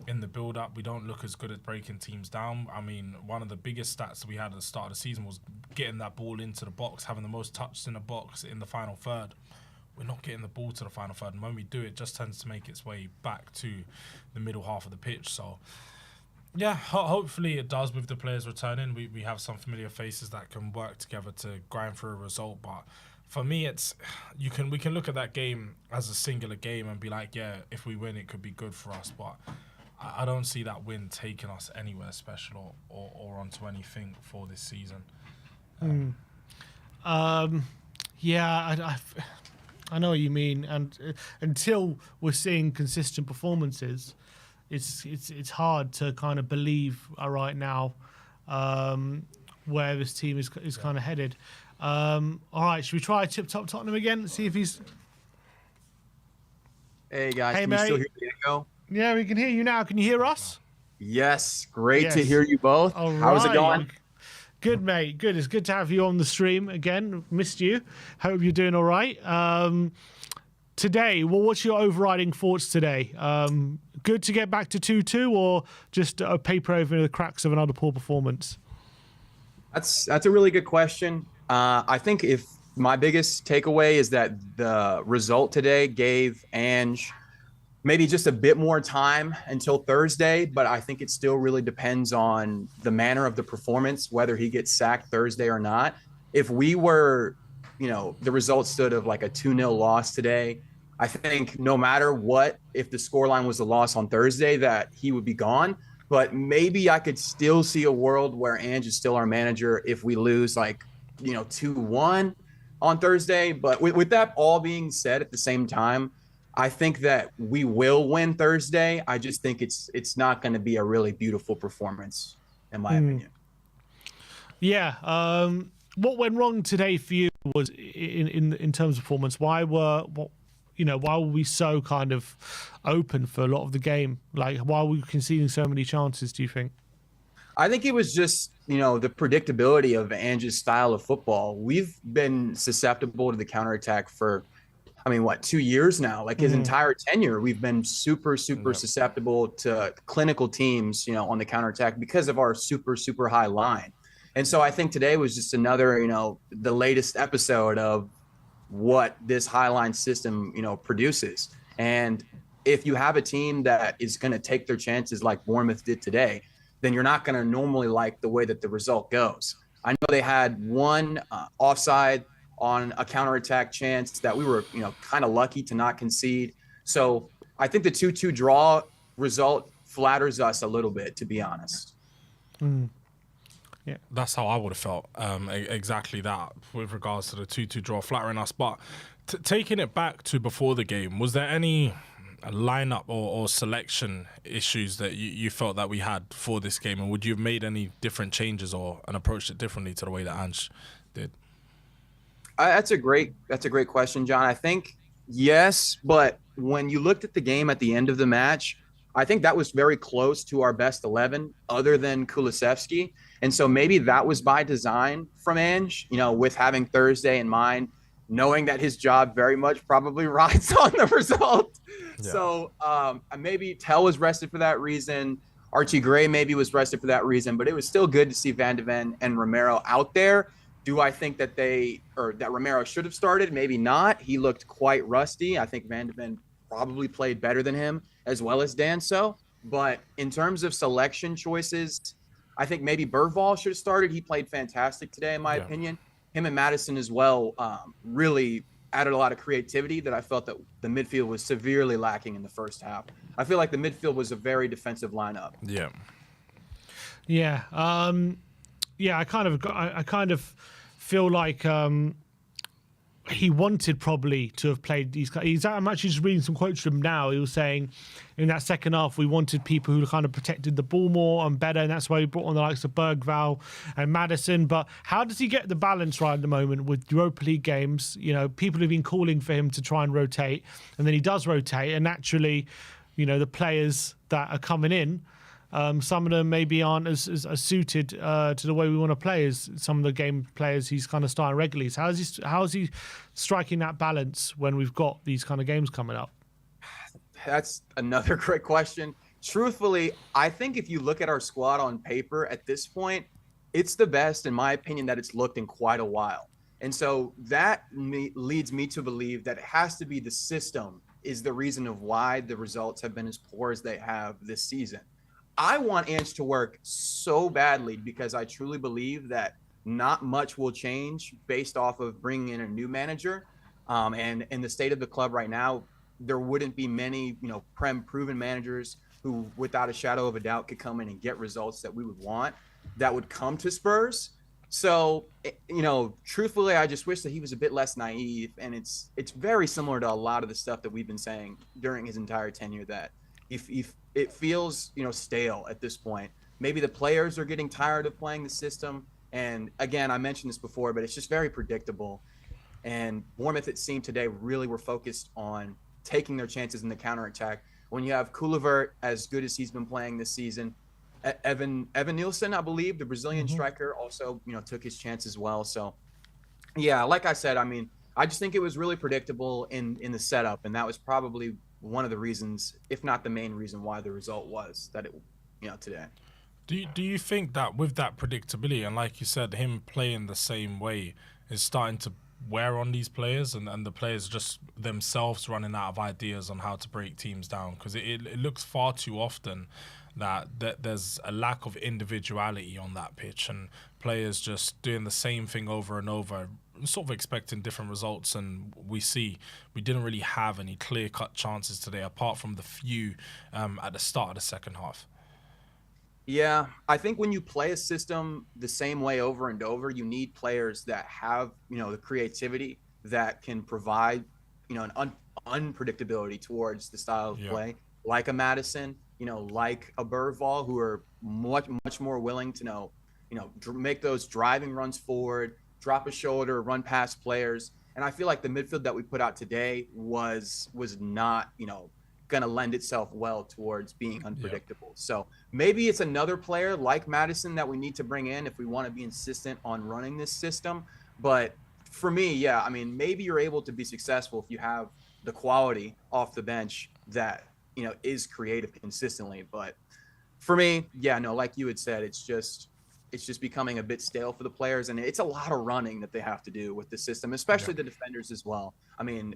S2: in the build-up. We don't look as good at breaking teams down. I mean, one of the biggest stats that we had at the start of the season was getting that ball into the box, having the most touches in the box in the final third. We're not getting the ball to the final third, and when we do, it just tends to make its way back to the middle half of the pitch. So, yeah, hopefully it does with the players returning. We have some familiar faces that can work together to grind for a result, but for me, we can look at that game as a singular game and be like, yeah, if we win, it could be good for us, but I don't see that win taking us anywhere special or onto anything for this season.
S1: Yeah, I know what you mean, and until we're seeing consistent performances, it's hard to kind of believe right now where this team is kind of headed. All right, should we try Tip Top Tottenham again? See if he's.
S6: Hey guys,
S1: Hey,
S6: can
S1: mate.
S6: you still hear the echo?
S1: Yeah, we can hear you now. Can you hear us?
S6: Yes, great to
S1: Yes.
S6: hear you both.
S1: All
S6: How's it
S1: right.
S6: going?
S1: Good, mate. Good. It's good to have you on the stream again. Missed you. Hope you're doing all right. Today, what's your overriding thoughts today? Good to get back to 2-2 or just a paper over the cracks of another poor performance?
S6: That's a really good question. I think if my biggest takeaway is that the result today gave Ange maybe just a bit more time until Thursday, but I think it still really depends on the manner of the performance, whether he gets sacked Thursday or not. If we were, the result stood of like a 2-0 loss today, I think no matter what, if the scoreline was a loss on Thursday, that he would be gone. But maybe I could still see a world where Ange is still our manager if we lose 2-1 on Thursday. But with that all being said, at the same time, I think that we will win Thursday. I just think it's not going to be a really beautiful performance, in my opinion.
S1: Yeah. What went wrong today for you was in terms of performance? Why were we so kind of open for a lot of the game? Like, why were we conceding so many chances, do you think?
S6: I think it was just, the predictability of Ange's style of football. We've been susceptible to the counterattack for 2 years now? Like his entire tenure, we've been super susceptible to clinical teams, on the counterattack because of our super high line. And so I think today was just another, the latest episode of what this high line system, produces. And if you have a team that is going to take their chances like Bournemouth did today, then you're not going to normally like the way that the result goes. I know they had one offside on a counterattack chance that we were, kind of lucky to not concede. So I think the 2-2 draw result flatters us a little bit, to be honest.
S2: Yeah, that's how I would have felt. Exactly that with regards to the 2-2 draw flattering us. But taking it back to before the game, was there any lineup or selection issues that you felt that we had for this game, and would you have made any different changes and approached it differently to the way that Ange did?
S6: That's a great question, John. I think yes, but when you looked at the game at the end of the match, I think that was very close to our best 11 other than Kulusevski. And so maybe that was by design from Ange, with having Thursday in mind. knowing that his job very much probably rides on the result.
S2: Yeah.
S6: So maybe Tell was rested for that reason. Archie Gray maybe was rested for that reason, but it was still good to see Van de Ven and Romero out there. Do I think that that Romero should have started? Maybe not. He looked quite rusty. I think Van de Ven probably played better than him, as well as Danso. But in terms of selection choices, I think maybe Bergvall should have started. He played fantastic today, in my opinion. Him and Madison as well really added a lot of creativity that I felt that the midfield was severely lacking in the first half. I feel like the midfield was a very defensive lineup.
S2: Yeah.
S1: Yeah. I kind of feel like he wanted probably to have played these guys. I'm actually just reading some quotes from him now. He was saying in that second half, we wanted people who kind of protected the ball more and better, and that's why he brought on the likes of Bergvall and Madison. But how does he get the balance right at the moment with Europa League games? You know, people have been calling for him to try and rotate, and then he does rotate, and naturally, you know, the players that are coming in, some of them maybe aren't as suited to the way we want to play as some of the game players he's kind of starting regularly. So how is he striking that balance when we've got these kind of games coming up?
S6: That's another great question. Truthfully, I think if you look at our squad on paper at this point, it's the best, in my opinion, that it's looked in quite a while. And so that leads me to believe that it has to be the system is the reason of why the results have been as poor as they have this season. I want Ange to work so badly because I truly believe that not much will change based off of bringing in a new manager. And in the state of the club right now, there wouldn't be many, proven managers who, without a shadow of a doubt, could come in and get results that we would want that would come to Spurs. So, truthfully, I just wish that he was a bit less naive. And it's very similar to a lot of the stuff that we've been saying during his entire tenure, that if it feels, stale at this point. Maybe the players are getting tired of playing the system. And again, I mentioned this before, but it's just very predictable. And Bournemouth, it seemed today, really were focused on taking their chances in the counterattack. When you have Kulevert as good as he's been playing this season, Evan Nielsen, I believe, the Brazilian striker, also, took his chance as well. So, yeah, like I said, I mean, I just think it was really predictable in the setup, and that was probably one of the reasons, if not the main reason, why the result was that it, today.
S2: Do you think that with that predictability, and like you said, him playing the same way is starting to wear on these players, and the players just themselves running out of ideas on how to break teams down? Because it looks far too often that there's a lack of individuality on that pitch, and players just doing the same thing over and over, sort of expecting different results. And we didn't really have any clear-cut chances today, apart from the few at the start of the second half.
S6: Yeah, I think when you play a system the same way over and over, you need players that have, the creativity that can provide, an unpredictability towards the style of play, like a Madison, like a Bergvall, who are much more willing to make those driving runs forward, drop a shoulder, run past players. And I feel like the midfield that we put out today was not, going to lend itself well towards being unpredictable. So maybe it's another player like Madison that we need to bring in if we want to be insistent on running this system. But for me, I mean, maybe you're able to be successful if you have the quality off the bench that, is creative consistently. But for me, like you had said, it's just becoming a bit stale for the players, and it's a lot of running that they have to do with the system, especially the defenders as well. I mean,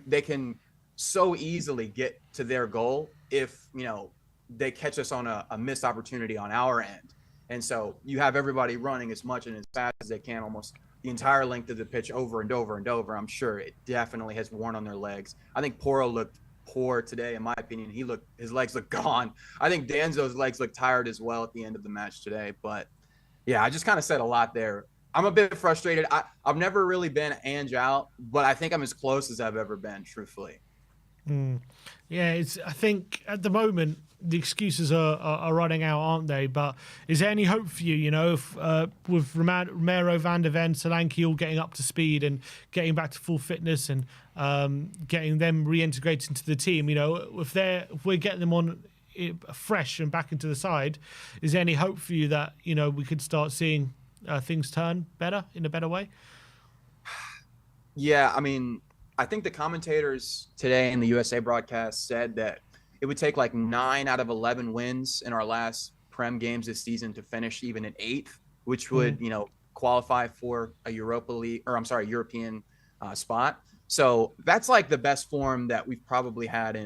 S6: they can so easily get to their goal if they catch us on a missed opportunity on our end. And so you have everybody running as much and as fast as they can, almost the entire length of the pitch over and over and over. I'm sure it definitely has worn on their legs. I think Porro looked poor today, in my opinion. His legs look gone. I think Danzo's legs look tired as well at the end of the match today. But yeah, I just kind of said a lot there. I'm a bit frustrated. I've never really been Ange out, but I think I'm as close as I've ever been, truthfully.
S1: Yeah, I think at the moment the excuses are running out, aren't they? But is there any hope for you? If with Romero, Van de Ven, Solanke all getting up to speed and getting back to full fitness and getting them reintegrated into the team, if we're getting them on fresh and back into the side, is there any hope for you that we could start seeing things turn better in a better way?
S6: Yeah, I mean, I think the commentators today in the USA broadcast said that it would take like 9 out of 11 wins in our last Prem games this season to finish even in eighth, which would, qualify for a Europa League, or I'm sorry, European spot. So that's like the best form that we've probably had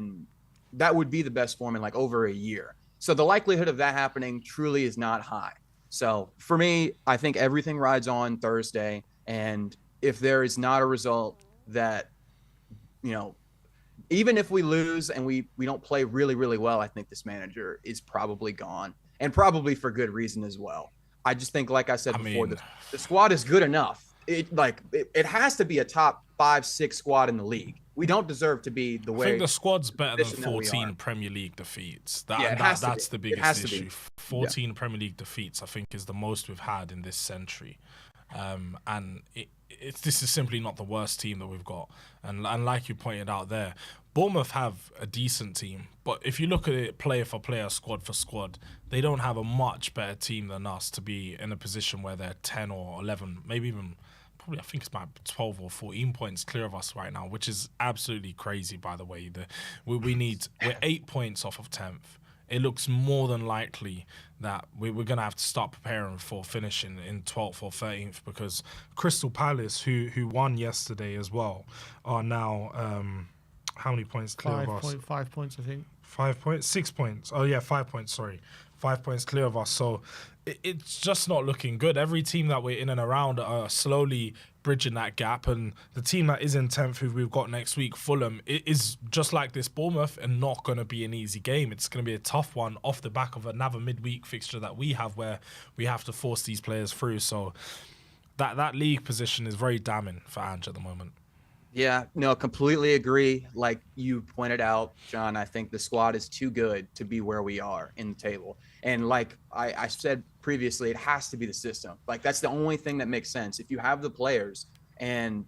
S6: that would be the best form in like over a year. So the likelihood of that happening truly is not high. So for me, I think everything rides on Thursday. And if there is not a result that, you know, even if we lose and we don't play really, really well, I think this manager is probably gone, and probably for good reason as well. I just think, like I said before, the squad is good enough. It has to be a top 5-6 squad in the league. We don't deserve to be the way.
S2: I think the squad's better than
S6: position that we
S2: 14
S6: are.
S2: Premier League defeats.
S6: Yeah, it has to
S2: That's
S6: be.
S2: the
S6: It has
S2: biggest
S6: to be.
S2: issue. 14 Premier League defeats, I think, is the most we've had in this century. And this is simply not the worst team that we've got. And like you pointed out there, Bournemouth have a decent team, but if you look at it player for player, squad for squad, they don't have a much better team than us to be in a position where they're 10 or 11, maybe even probably, I think it's about 12 or 14 points clear of us right now, which is absolutely crazy, by the way. We're 8 points off of 10th. It looks more than likely that we're going to have to start preparing for finishing in 12th or 13th, because Crystal Palace, who won yesterday as well, are now, how many points clear of us?
S1: 5 points, I think.
S2: 5 points? 6 points. Oh, yeah, 5 points, sorry. 5 points clear of us. So it's just not looking good. Every team that we're in and around are slowly bridging that gap. And the team that is in 10th, who we've got next week, Fulham, it is just like this Bournemouth and not going to be an easy game. It's going to be a tough one off the back of another midweek fixture that we have, where we have to force these players through. So that league position is very damning for Ange at the moment.
S6: Yeah, no, completely agree. Like you pointed out, John, I think the squad is too good to be where we are in the table. And like I said previously, it has to be the system. Like that's the only thing that makes sense. If you have the players and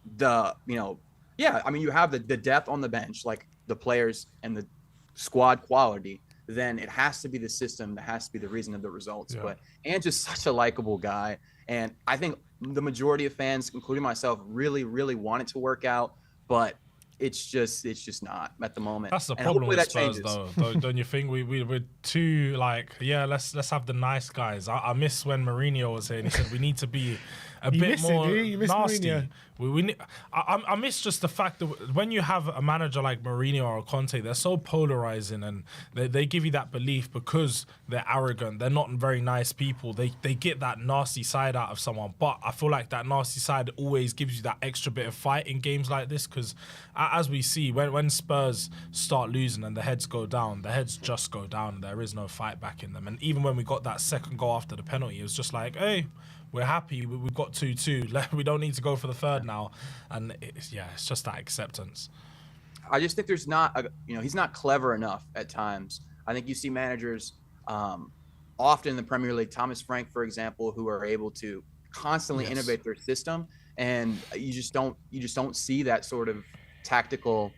S6: you have the depth on the bench, like the players and the squad quality, then it has to be the system that has to be the reason of the results.
S2: Yeah.
S6: But Ange is such a likable guy. And I think the majority of fans, including myself, really, really want it to work out, but it's just not at the moment.
S2: That's the
S6: And
S2: problem
S6: hopefully
S2: with
S6: that
S2: Spurs,
S6: changes.
S2: though. Don't you think we're too like, yeah, let's have the nice guys. I miss when Mourinho was here and he said we need to be a bit
S1: miss it,
S2: more
S1: do you? You miss
S2: nasty.
S1: Mourinho?
S2: I miss just the fact that when you have a manager like Mourinho or Conte, they're so polarizing, and they give you that belief because they're arrogant. They're not very nice people. They get that nasty side out of someone, but I feel like that nasty side always gives you that extra bit of fight in games like this, because as we see, when Spurs start losing and the heads go down, the heads just go down. There is no fight back in them. And even when we got that second goal after the penalty, it was just like, hey, we're happy. We've got 2-2. We don't need to go for the third now. And it's just that acceptance.
S6: I just think he's not clever enough at times. I think you see managers often in the Premier League, Thomas Frank, for example, who are able to constantly innovate their system, and you just don't see that sort of tactical,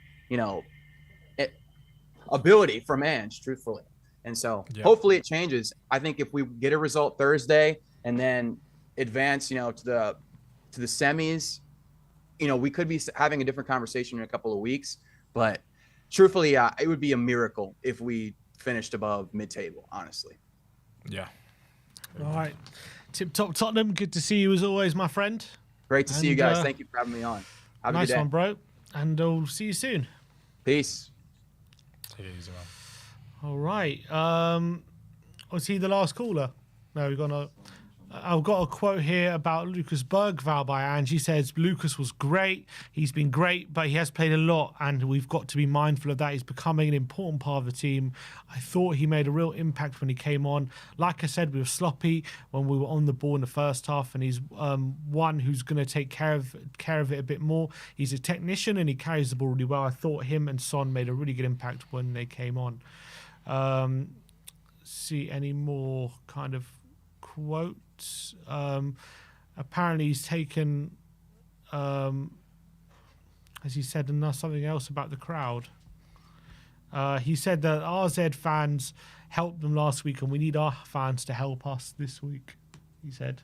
S6: ability from Ange, truthfully. And so hopefully it changes. I think if we get a result Thursday and then advance, to the semis, we could be having a different conversation in a couple of weeks. But truthfully, it would be a miracle if we finished above mid-table, honestly.
S2: Yeah.
S1: All right. Tip top Tottenham. Good to see you as always, my friend.
S6: Great to see you guys. Thank you for having me on. Have a
S1: nice
S6: good day.
S1: one, bro. And I'll see you soon.
S6: Peace.
S2: Take it easy, man.
S1: All right. Was he the last caller? No, I've got a quote here about Lucas Bergvall by Ange. He says, Lucas was great. He's been great, but he has played a lot, and we've got to be mindful of that. He's becoming an important part of the team. I thought he made a real impact when he came on. Like I said, we were sloppy when we were on the ball in the first half, and he's one who's going to take care of it a bit more. He's a technician, and he carries the ball really well. I thought him and Son made a really good impact when they came on. See any more kind of quotes? Apparently he's taken, as he said, something else about the crowd. He said that RZ fans helped them last week, and we need our fans to help us this week, he said.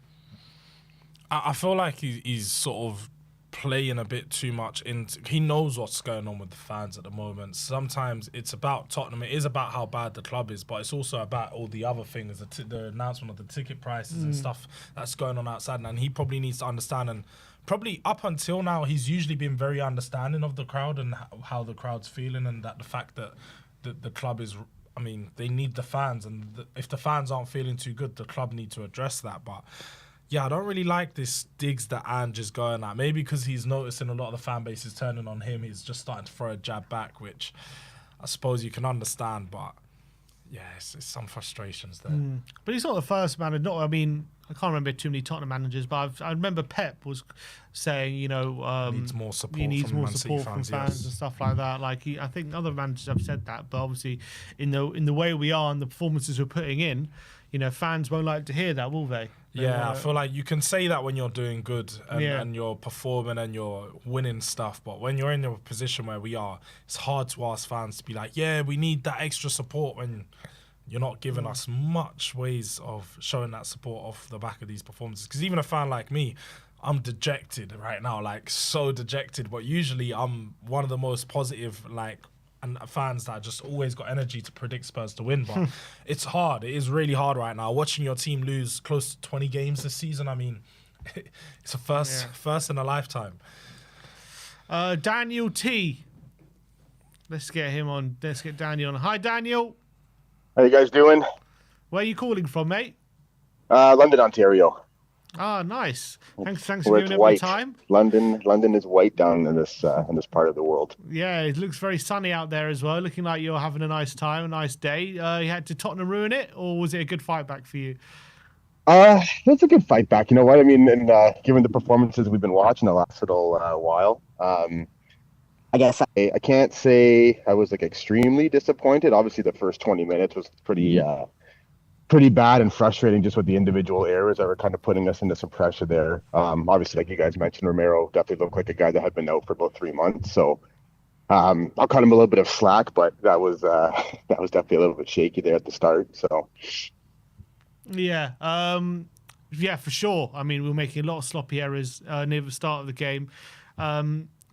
S2: I feel like he's sort of playing a bit too much into. He knows what's going on with the fans at the moment. Sometimes it's about Tottenham. It is about how bad the club is, but it's also about all the other things, the announcement of the ticket prices and stuff that's going on outside. And he probably needs to understand. And probably up until now, he's usually been very understanding of the crowd and how the crowd's feeling, and that the fact that the club is. I mean, they need the fans, and if the fans aren't feeling too good, the club need to address that. But yeah, I don't really like this digs that Ange is going at. Maybe because he's noticing a lot of the fan base is turning on him. He's just starting to throw a jab back, which I suppose you can understand. But yeah, it's some frustrations there.
S1: But he's not the first manager. I mean, I can't remember too many Tottenham managers, but I remember Pep was saying,
S2: He needs more support.
S1: He needs
S2: from
S1: more
S2: Man City
S1: support from fans
S2: yes.
S1: and stuff like that. Like I think other managers have said that, but obviously, in the way we are and the performances we're putting in, fans won't like to hear that, will they?
S2: I feel like you can say that when you're doing good and you're performing and you're winning stuff, but when you're in a position where we are, it's hard to ask fans to be like, yeah, we need that extra support when you're not giving us much ways of showing that support off the back of these performances. Because even a fan like me, I'm dejected right now, like so dejected, but usually I'm one of the most positive, and fans that just always got energy to predict Spurs to win. But it's hard. It is really hard right now. Watching your team lose close to 20 games this season, I mean, it's a first in a lifetime.
S1: Daniel T. Let's get him on. Let's get Daniel on. Hi, Daniel.
S7: How you guys doing?
S1: Where are you calling from, mate?
S7: London, Ontario.
S1: Ah, nice. Thanks
S7: Where
S1: for
S7: it's
S1: giving up
S7: white.
S1: your time.
S7: London is white down in this part of the world.
S1: Yeah, it looks very sunny out there as well. Looking like you're having a nice time, a nice day. You had to Tottenham ruin it, or was it a good fight back for you?
S7: It's a good fight back. You know what I mean? And given the performances we've been watching the last little while, I guess I can't say I was extremely disappointed. Obviously, the first 20 minutes was pretty bad and frustrating, just with the individual errors that were kind of putting us into some pressure there. Obviously, like you guys mentioned, Romero definitely looked like a guy that had been out for about 3 months. So I'll cut him a little bit of slack, but that was definitely a little bit shaky there at the start. So
S1: yeah, for sure. I mean, we were making a lot of sloppy errors near the start of the game.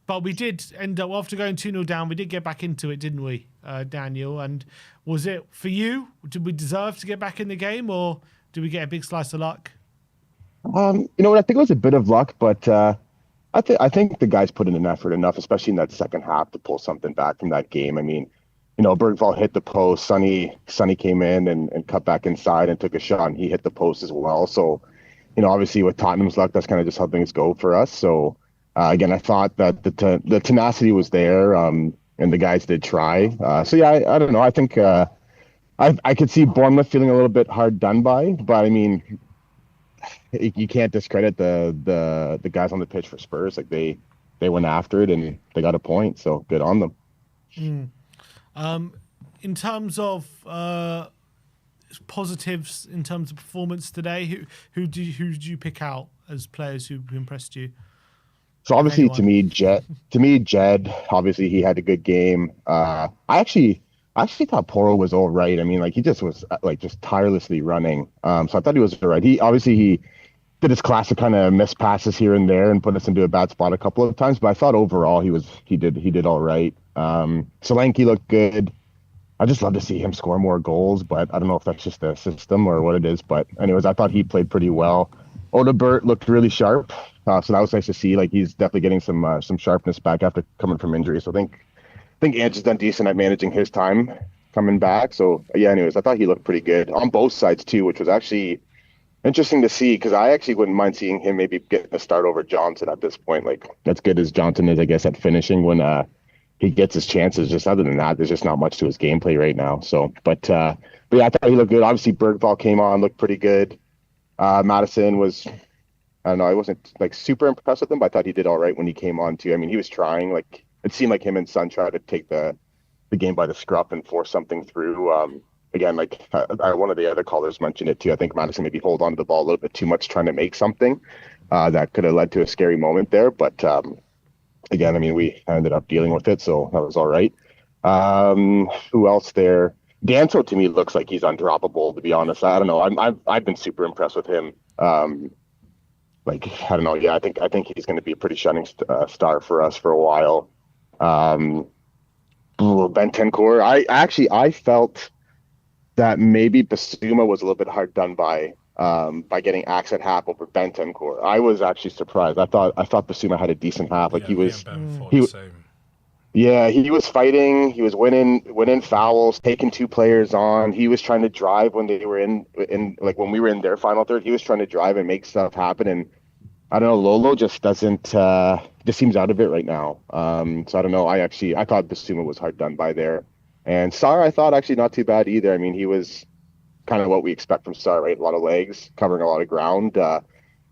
S1: But we did end up, after going 2-0 down, we did get back into it, didn't we, Daniel? And was it, for you, did we deserve to get back in the game, or did we get a big slice of luck?
S7: You know what? I think it was a bit of luck, but I think the guys put in an effort enough, especially in that second half, to pull something back from that game. I mean, Bergvall hit the post. Sonny came in and cut back inside and took a shot, and he hit the post as well. So, obviously with Tottenham's luck, that's kind of just how things go for us. So, again, I thought that the tenacity was there, and the guys did try. So yeah, I don't know. I think I could see Bournemouth feeling a little bit hard done by, but I mean, you can't discredit the guys on the pitch for Spurs. Like they went after it and they got a point. So good on them.
S1: In terms of positives, in terms of performance today, who did you pick out as players who impressed you?
S7: So obviously, to me, Jed, obviously he had a good game. I actually thought Porro was all right. I mean, he just was just tirelessly running. So I thought he was all right. He did his classic kind of missed passes here and there and put us into a bad spot a couple of times. But I thought overall he did all right. Solanke looked good. I just love to see him score more goals, but I don't know if that's just the system or what it is. But anyways, I thought he played pretty well. Odobert looked really sharp. So that was nice to see. He's definitely getting some sharpness back after coming from injury. So I think Ange has done decent at managing his time coming back. So yeah, anyways, I thought he looked pretty good on both sides too, which was actually interesting to see, because I actually wouldn't mind seeing him maybe getting a start over Johnson at this point. As good as Johnson is, I guess, at finishing when he gets his chances. Just other than that, there's just not much to his gameplay right now. So, but yeah, I thought he looked good. Obviously, Bergvall came on, looked pretty good. Madison was, I don't know, I wasn't super impressed with him, but I thought he did all right when he came on too. I mean, he was trying. It seemed like him and Son tried to take the game by the scruff and force something through. Again, one of the other callers mentioned it too. I think Madison maybe hold on to the ball a little bit too much, trying to make something that could have led to a scary moment there. But again, I mean, we ended up dealing with it, so that was all right. Who else there? Danso to me looks like he's undroppable, to be honest. I don't know. I've been super impressed with him. like I don't know. Yeah, I think he's going to be a pretty shining star for us for a while. Bentancur, I felt that maybe Basuma was a little bit hard done by getting Axe at half over Bentancur. I was actually surprised. I thought Basuma had a decent half. Like
S2: Yeah, me and Ben thought
S7: he
S2: the same.
S7: yeah, he was fighting. He was winning fouls, taking two players on. He was trying to drive when they were in like when we were in their final third. He was trying to drive and make stuff happen. And I don't know, Lolo just doesn't just seems out of it right now. So I don't know. I thought Basuma was hard done by there, and Sar I thought actually not too bad either. I mean, he was kind of what we expect from Sar, right? A lot of legs, covering a lot of ground,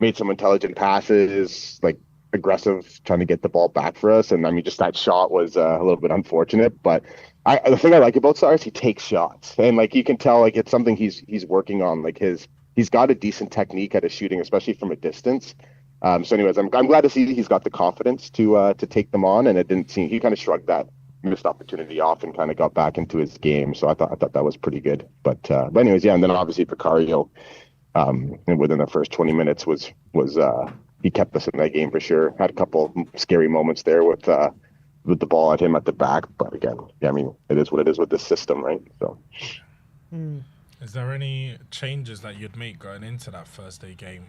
S7: made some intelligent passes, like aggressive, trying to get the ball back for us. And I mean, just that shot was a little bit unfortunate. But the thing I like about Sar is he takes shots, and like you can tell, like it's something he's working on. Like he's got a decent technique at his shooting, especially from a distance. So, anyways, I'm glad to see he's got the confidence to take them on, and it didn't seem he kind of shrugged that missed opportunity off and kind of got back into his game. So I thought that was pretty good. But anyways, yeah, and then obviously Vicario, and within the first 20 minutes was he kept us in that game for sure. Had a couple scary moments there with the ball at him at the back, but again, yeah, I mean it is what it is with this system, right? So.
S2: Is there any changes that you'd make going into that Thursday game,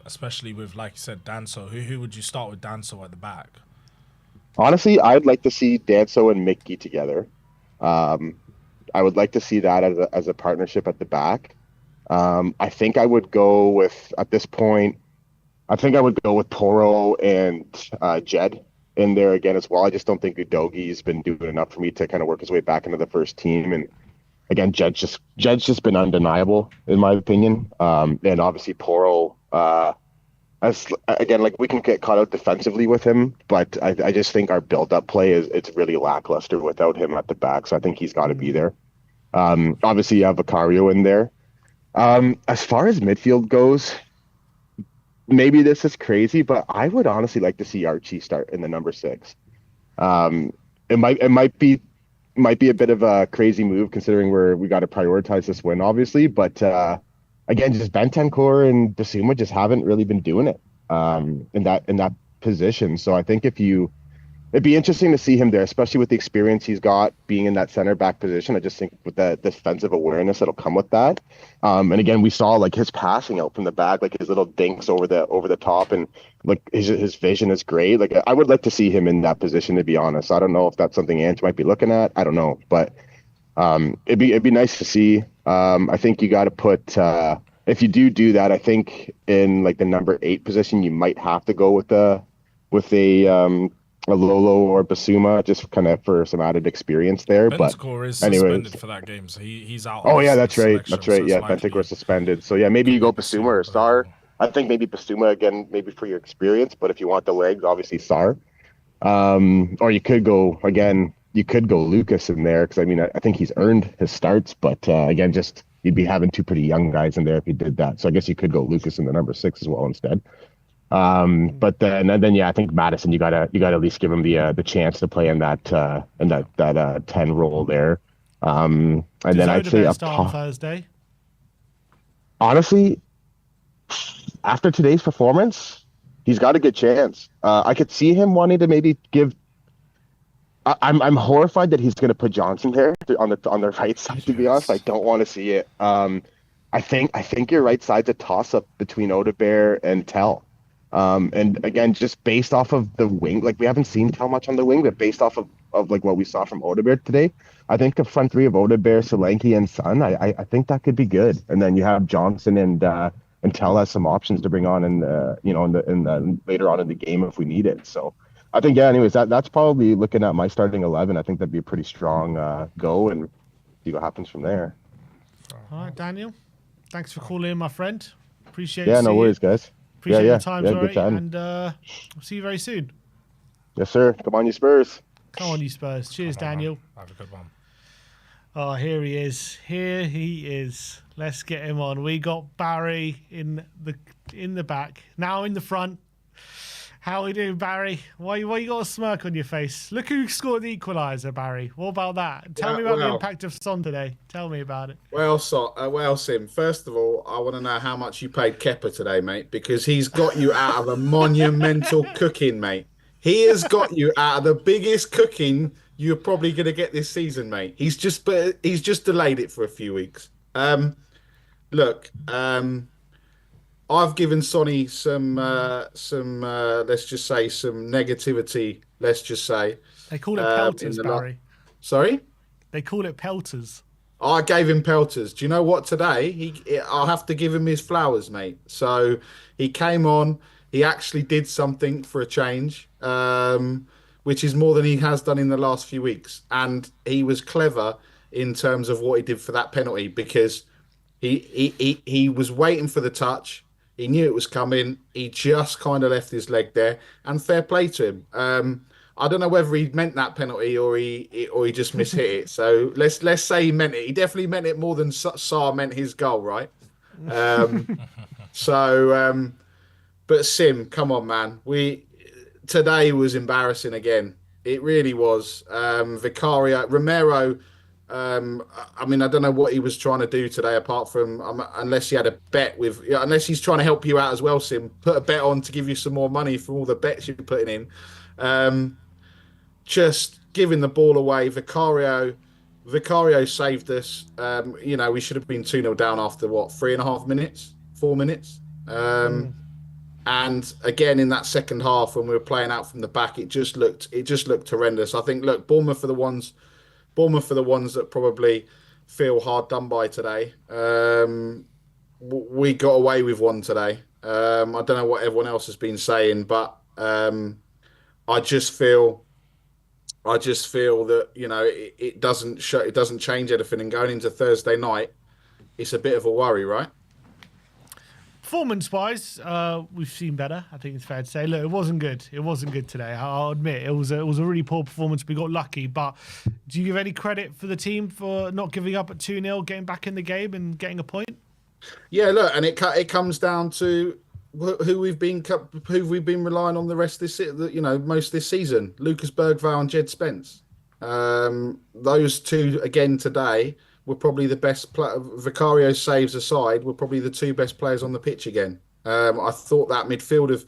S2: especially with, like you said, Danso? Who would you start with Danso at the back?
S7: Honestly, I'd like to see Danso and Mickey together. I would like to see that as a partnership at the back. I think I would go with, at this point, I think I would go with Poro and Jed in there again as well. I just don't think Udogi's been doing enough for me to kind of work his way back into the first team. And again, Jed's just been undeniable in my opinion. And obviously Poro, as again, like we can get caught out defensively with him, but I just think our build-up play it's really lackluster without him at the back. So I think he's got to be there. Obviously, you have Vicario in there. As far as midfield goes, maybe this is crazy, but I would honestly like to see Archie start in the number 6. It might be a bit of a crazy move considering we got to prioritize this win, obviously, but. Again, just Bentancur and Basuma just haven't really been doing it in that position. So I think it'd be interesting to see him there, especially with the experience he's got being in that center back position. I just think with the defensive awareness that'll come with that. And again, we saw like his passing out from the back, like his little dinks over the top, and like his vision is great. Like I would like to see him in that position, to be honest. I don't know if that's something Ange might be looking at. I don't know, but it'd be nice to see. I think you got to put if you do that, I think in like the number 8 position, you might have to go with a Lolo or Basuma just kind of for some added experience there.
S2: Bentancur is suspended for that game, so he's out.
S7: Oh yeah, that's right. That's right.
S2: So
S7: Yeah, Bentancur suspended. So yeah, maybe you go Basuma or Sar. I think maybe Basuma again, maybe for your experience, but if you want the legs, obviously Sar. Or you could go again. You could go Lucas in there because I mean I think he's earned his starts, but again, just you'd be having 2 pretty young guys in there if you did that. So I guess you could go Lucas in the number 6 as well instead. But then yeah, I think Madison you gotta at least give him the chance to play in that 10 role there. And
S1: Does
S7: then I'd say
S1: start on Thursday.
S7: Honestly, after today's performance, he's got a good chance. I could see him wanting to maybe give. I'm horrified that he's going to put Johnson there on the right side. To be honest, I don't want to see it. I think your right side's a toss up between Odebear and Tell. And again, just based off of the wing, like we haven't seen Tell much on the wing, but based off of like what we saw from Odebear today, I think the front 3 of Odebear, Solanke, and Sun, I think that could be good. And then you have Johnson and Tell has some options to bring on in the later on in the game if we need it. So. I think, yeah, anyways, that's probably looking at my starting 11. I think that'd be a pretty strong go and see what happens from there.
S1: All right, Daniel. Thanks for calling in, my friend. Appreciate
S7: it. Yeah, no worries, guys.
S1: Appreciate your time, sorry. And I'll see you very soon.
S7: Yes, sir. Come on, you Spurs.
S1: Come on, you Spurs. Cheers, Daniel.
S2: Have a good one.
S1: Oh, here he is. Here he is. Let's get him on. We got Barry in the back. Now in the front. How we doing, Barry? Why you got a smirk on your face? Look who scored the equaliser, Barry. What about that? Tell me about the impact of Son today. Tell me about it.
S8: Well, Sim, first of all, I want to know how much you paid Kepa today, mate, because he's got you out of a monumental cooking, mate. He has got you out of the biggest cooking you're probably going to get this season, mate. He's just delayed it for a few weeks. Look, I've given Sonny some let's just say some negativity. Let's just say
S1: they call it pelters, Barry.
S8: Sorry,
S1: they call it pelters.
S8: I gave him pelters. Do you know what? Today, I'll have to give him his flowers, mate. So he came on. He actually did something for a change, which is more than he has done in the last few weeks. And he was clever in terms of what he did for that penalty because he was waiting for the touch. He knew it was coming. He just kind of left his leg there, and fair play to him. I don't know whether he meant that penalty or he just mishit it. So let's say he meant it. He definitely meant it more than Sarr meant his goal, right? But Sim, come on, man. Today was embarrassing again. It really was. Romero. I mean, I don't know what he was trying to do today, apart from unless he had a bet unless he's trying to help you out as well, Sim. Put a bet on to give you some more money for all the bets you're putting in. Just giving the ball away. Vicario saved us. We should have been 2-0 down after 3.5 minutes, 4 minutes. And again in that second half when we were playing out from the back, it just looked horrendous. I think Bournemouth are the ones that probably feel hard done by today. We got away with one today. I don't know what everyone else has been saying, but I just feel that it doesn't change anything. And going into Thursday night, it's a bit of a worry, right?
S1: Performance-wise, we've seen better. I think it's fair to say. Look, it wasn't good. It wasn't good today. I'll admit it was a really poor performance. We got lucky, but do you give any credit for the team for not giving up at 2-0, getting back in the game and getting a point?
S8: Yeah, look, and it comes down to who we've been relying on the rest of this, most this season. Lucas Bergvall and Jed Spence. Those two again today were probably the best. Vicario saves aside, were probably the two best players on the pitch again. I thought that midfield of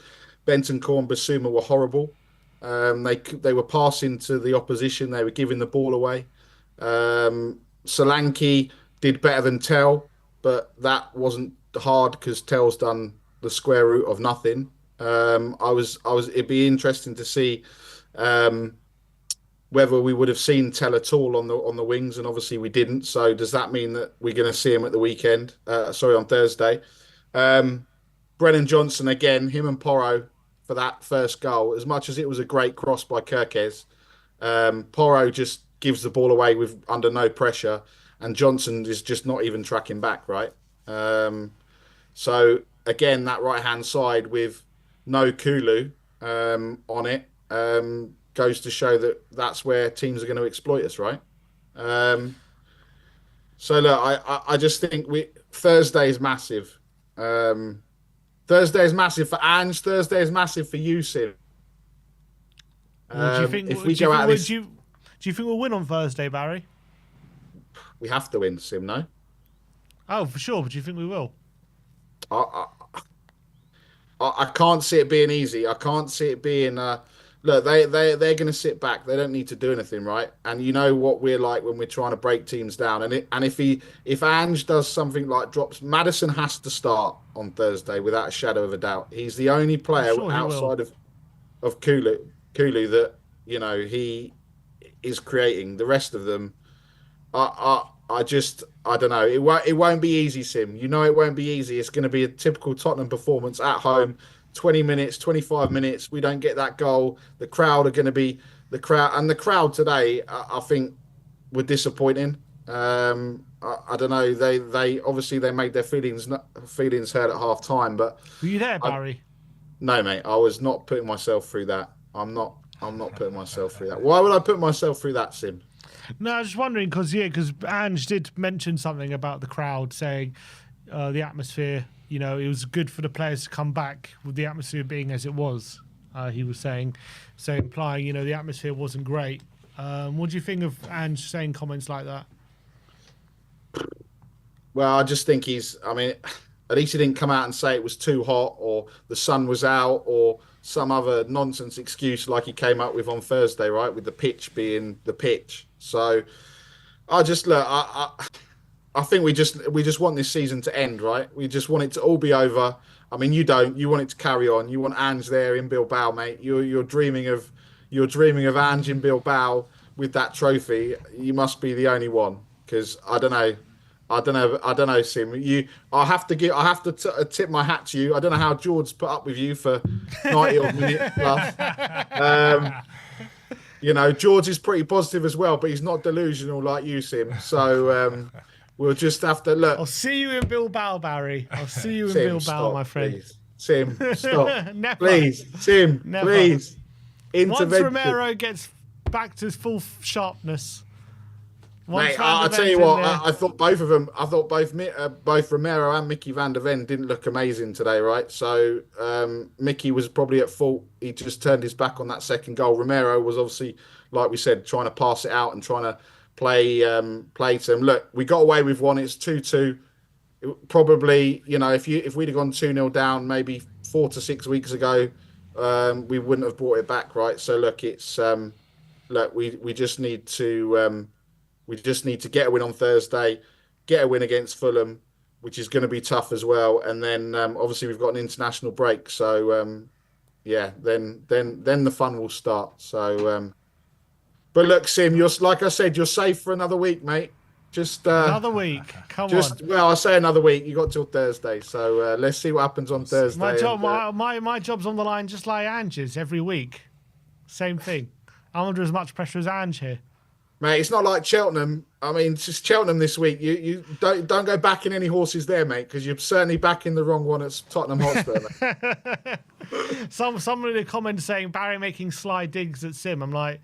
S8: Bentancur and Basuma were horrible. They were passing to the opposition. They were giving the ball away. Solanke did better than Tell, but that wasn't hard because Tell's done the square root of nothing. It'd be interesting to see whether we would have seen Tell at all on the wings, and obviously we didn't. So does that mean that we're going to see him at the weekend? On Thursday. Brennan Johnson again, him and Porro for that first goal. As much as it was a great cross by Kirkes, Porro just gives the ball away under no pressure, and Johnson is just not even tracking back, right? So again, that right hand side with no Kulu on it. Goes to show that that's where teams are going to exploit us, right? So look, I just think Thursday is massive. Thursday is massive for Ange. Thursday is massive for you, Sim.
S1: Do you think we'll win on Thursday, Barry?
S8: We have to win, Sim. No.
S1: Oh, for sure. But do you think we will?
S8: I can't see it being easy. I can't see it being. Look, they're going to sit back. They don't need to do anything, right? And you know what we're like when we're trying to break teams down. And if Ange does something like drops, Maddison has to start on Thursday without a shadow of a doubt. He's the only player outside of Kulu that he is creating. The rest of them, I don't know. It won't be easy, Sim. You know it won't be easy. It's going to be a typical Tottenham performance at home. 20 minutes, 25 minutes, we don't get that goal. The crowd are going to be the crowd. And the crowd today, I think, were disappointing. I don't know. They obviously they made their feelings heard at half time. But
S1: were you there, Barry?
S8: No, mate. I was not putting myself through that. I'm not putting myself through that. Why would I put myself through that, Sim?
S1: No, I was just wondering because Ange did mention something about the crowd, saying the atmosphere. It was good for the players to come back with the atmosphere being as it was. He was saying, so implying, the atmosphere wasn't great. What do you think of Ange saying comments like that?
S8: Well, I just think at least he didn't come out and say it was too hot or the sun was out or some other nonsense excuse like he came up with on Thursday, right? With the pitch being the pitch. So I just look, I think we just want this season to end, right? We just want it to all be over. I mean, you don't. You want it to carry on. You want Ange there in Bilbao, mate. You're dreaming of Ange in Bilbao with that trophy. You must be the only one, because I don't know, Sim. I have to tip my hat to you. I don't know how George's put up with you for 90 odd minutes plus. George is pretty positive as well, but he's not delusional like you, Sim. So we'll just have to look.
S1: I'll see you in Bilbao, Barry. I'll see you in Bilbao,
S8: stop,
S1: my friend.
S8: Please. Sim, stop.
S1: Never.
S8: Please, Sim,
S1: Never.
S8: please.
S1: Once Romero gets back to his full sharpness.
S8: Mate, I'll tell you what, I thought both of them, both Romero and Mickey van der Ven didn't look amazing today, right? So Mickey was probably at fault. He just turned his back on that second goal. Romero was obviously, like we said, trying to pass it out and trying to play to them. Look, we got away with one. It's 2-2. Probably, if we'd have gone 2-0 down maybe 4 to 6 weeks ago, we wouldn't have brought it back, right? So look, it's we just need to. We just need to get a win on Thursday, get a win against Fulham, which is going to be tough as well. And then obviously we've got an international break, so then the fun will start. So, but look, Sim, like I said, you're safe for another week, mate. Just
S1: another week. Come on.
S8: Well, I say another week. You got till Thursday, so let's see what happens on Thursday.
S1: My job, my job's on the line, just like Ange's every week. Same thing. I'm under as much pressure as Ange here.
S8: Mate, it's not like Cheltenham. I mean, it's just Cheltenham this week. You don't go backing any horses there, mate, because you're certainly backing the wrong one at Tottenham Hotspur.
S1: Someone in the comments saying Barry making sly digs at Sim. I'm like,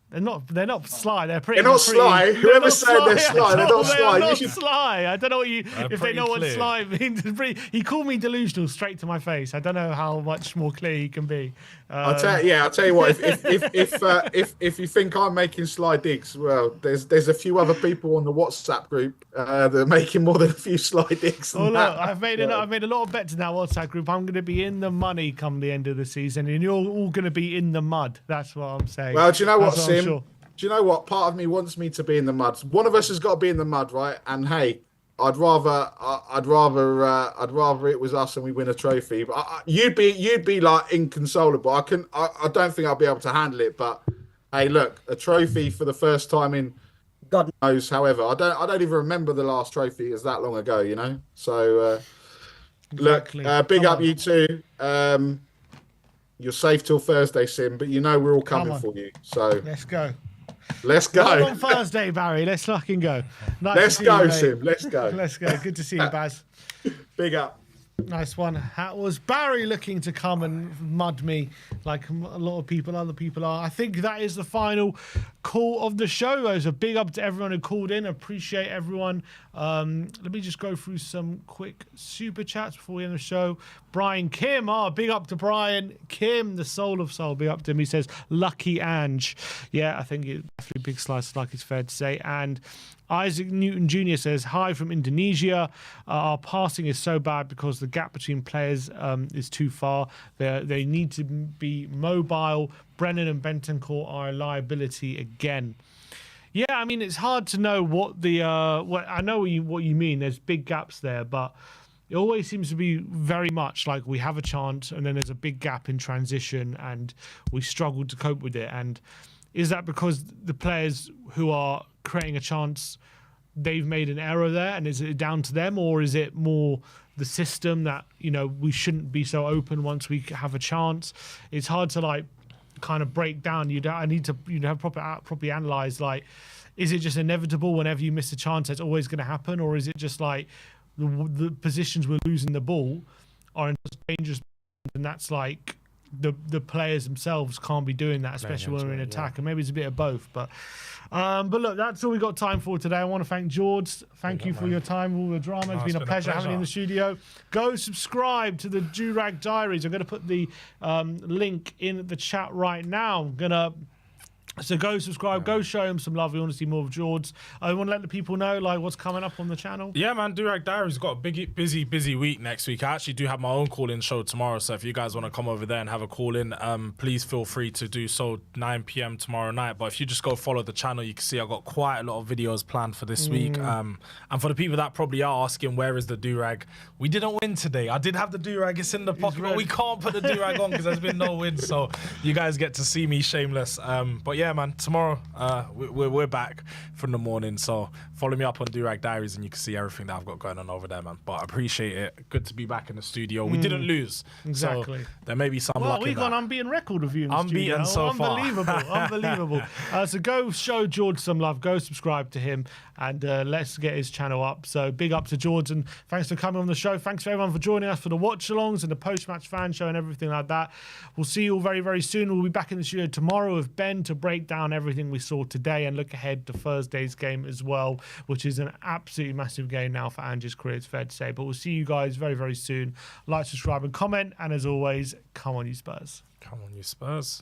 S1: they're not sly. They're pretty.
S8: They're not sly. Whoever said they're sly, they're not sly.
S1: They're not sly. I don't know what if they know what
S2: clear.
S1: sly means. He called me delusional straight to my face. I don't know how much more clear he can be.
S8: I'll tell you what. If you think I'm making sly digs, well, there's a few other people on the WhatsApp group that are making more than a few sly digs.
S1: Look, I've made a lot of bets in that WhatsApp group. I'm going to be in the money come the end of the season, and you're all going to be in the mud. That's what I'm saying.
S8: Well, do you know what, Sim?
S1: Sure.
S8: Do you know what? Part of me wants me to be in the mud. One of us has got to be in the mud, right? And hey, I'd rather it was us and we win a trophy. But you'd be like inconsolable. I don't think I'll be able to handle it. But hey, look, a trophy for the first time in God knows however. I don't even remember the last trophy. It's that long ago, So
S1: exactly.
S8: Look, big up you two. You're safe till Thursday, Sim, but we're all coming for you. So
S1: let's go.
S8: Let's go.
S1: Not on Thursday, Barry. Let's fucking go. Nice
S8: Let's go, Sim. Let's go.
S1: Let's go. Good to see you, Baz.
S8: Big up.
S1: Nice one. That was Barry looking to come and mud me like a lot of other people are. I think that is the final call of the show. There's a big up to everyone who called in. Appreciate everyone. Let me just go through some quick super chats before we end the show. Brian Kim, big up to Brian Kim, the soul of soul. Big up to him. He says, lucky Ange. Yeah, I think it's definitely a big slice, like it's fair to say. And Isaac Newton Jr. says, hi from Indonesia. Our passing is so bad because the gap between players is too far. They need to be mobile. Brennan and Bentancur are a liability again. Yeah, I mean, it's hard to know what I know what you mean. There's big gaps there, but it always seems to be very much like we have a chance and then there's a big gap in transition and we struggle to cope with it. And is that because the players who are creating a chance, they've made an error there, and is it down to them, or is it more the system that we shouldn't be so open once we have a chance? It's hard to kind of break down. I need to have properly analyze, is it just inevitable whenever you miss a chance it's always going to happen, or is it just like the positions we're losing the ball are in dangerous, and that's the players themselves can't be doing that, especially when we're in attack. And maybe it's a bit of both. But look, that's all we got time for today. I want to thank George. Thank you for your time, all the drama. It's been a pleasure having you in the studio. Go subscribe to the Durag Diaries. I'm going to put the link in the chat right now. So go subscribe, go show him some love. We want to see more of George. I want to let the people know like what's coming up on the channel.
S2: Yeah, man, Durag Diary's got a big, busy week next week. I actually do have my own call-in show tomorrow, so if you guys want to come over there and have a call-in, please feel free to do so 9 p.m. tomorrow night. But if you just go follow the channel, you can see I've got quite a lot of videos planned for this week. And for the people that probably are asking, where is the Durag? We didn't win today. I did have the Durag. It's in the pocket, but we can't put the Durag on because there's been no win. So you guys get to see me shameless. But yeah, man, tomorrow we're back from the morning, so follow me up on Durag Diaries and you can see everything that I've got going on over there, man. But I appreciate it. Good to be back in the studio. We didn't lose,
S1: exactly.
S2: So there may be some luck
S1: we've
S2: in
S1: got
S2: that.
S1: an unbeaten record of you in the
S2: Unbeaten
S1: studio.
S2: so far.
S1: Unbelievable. So go show George some love. Go subscribe to him and let's get his channel up. So big up to George and thanks for coming on the show. Thanks for everyone for joining us for the watch-alongs and the post-match fan show and everything like that. We'll see you all very, very soon. We'll be back in the studio tomorrow with Ben to break down everything we saw today and look ahead to Thursday's game as well, which is an absolutely massive game now for Ange's career, it's fair to say. But we'll see you guys very, very soon. Like, subscribe and comment, and as always, come on you Spurs.
S2: Come on you Spurs.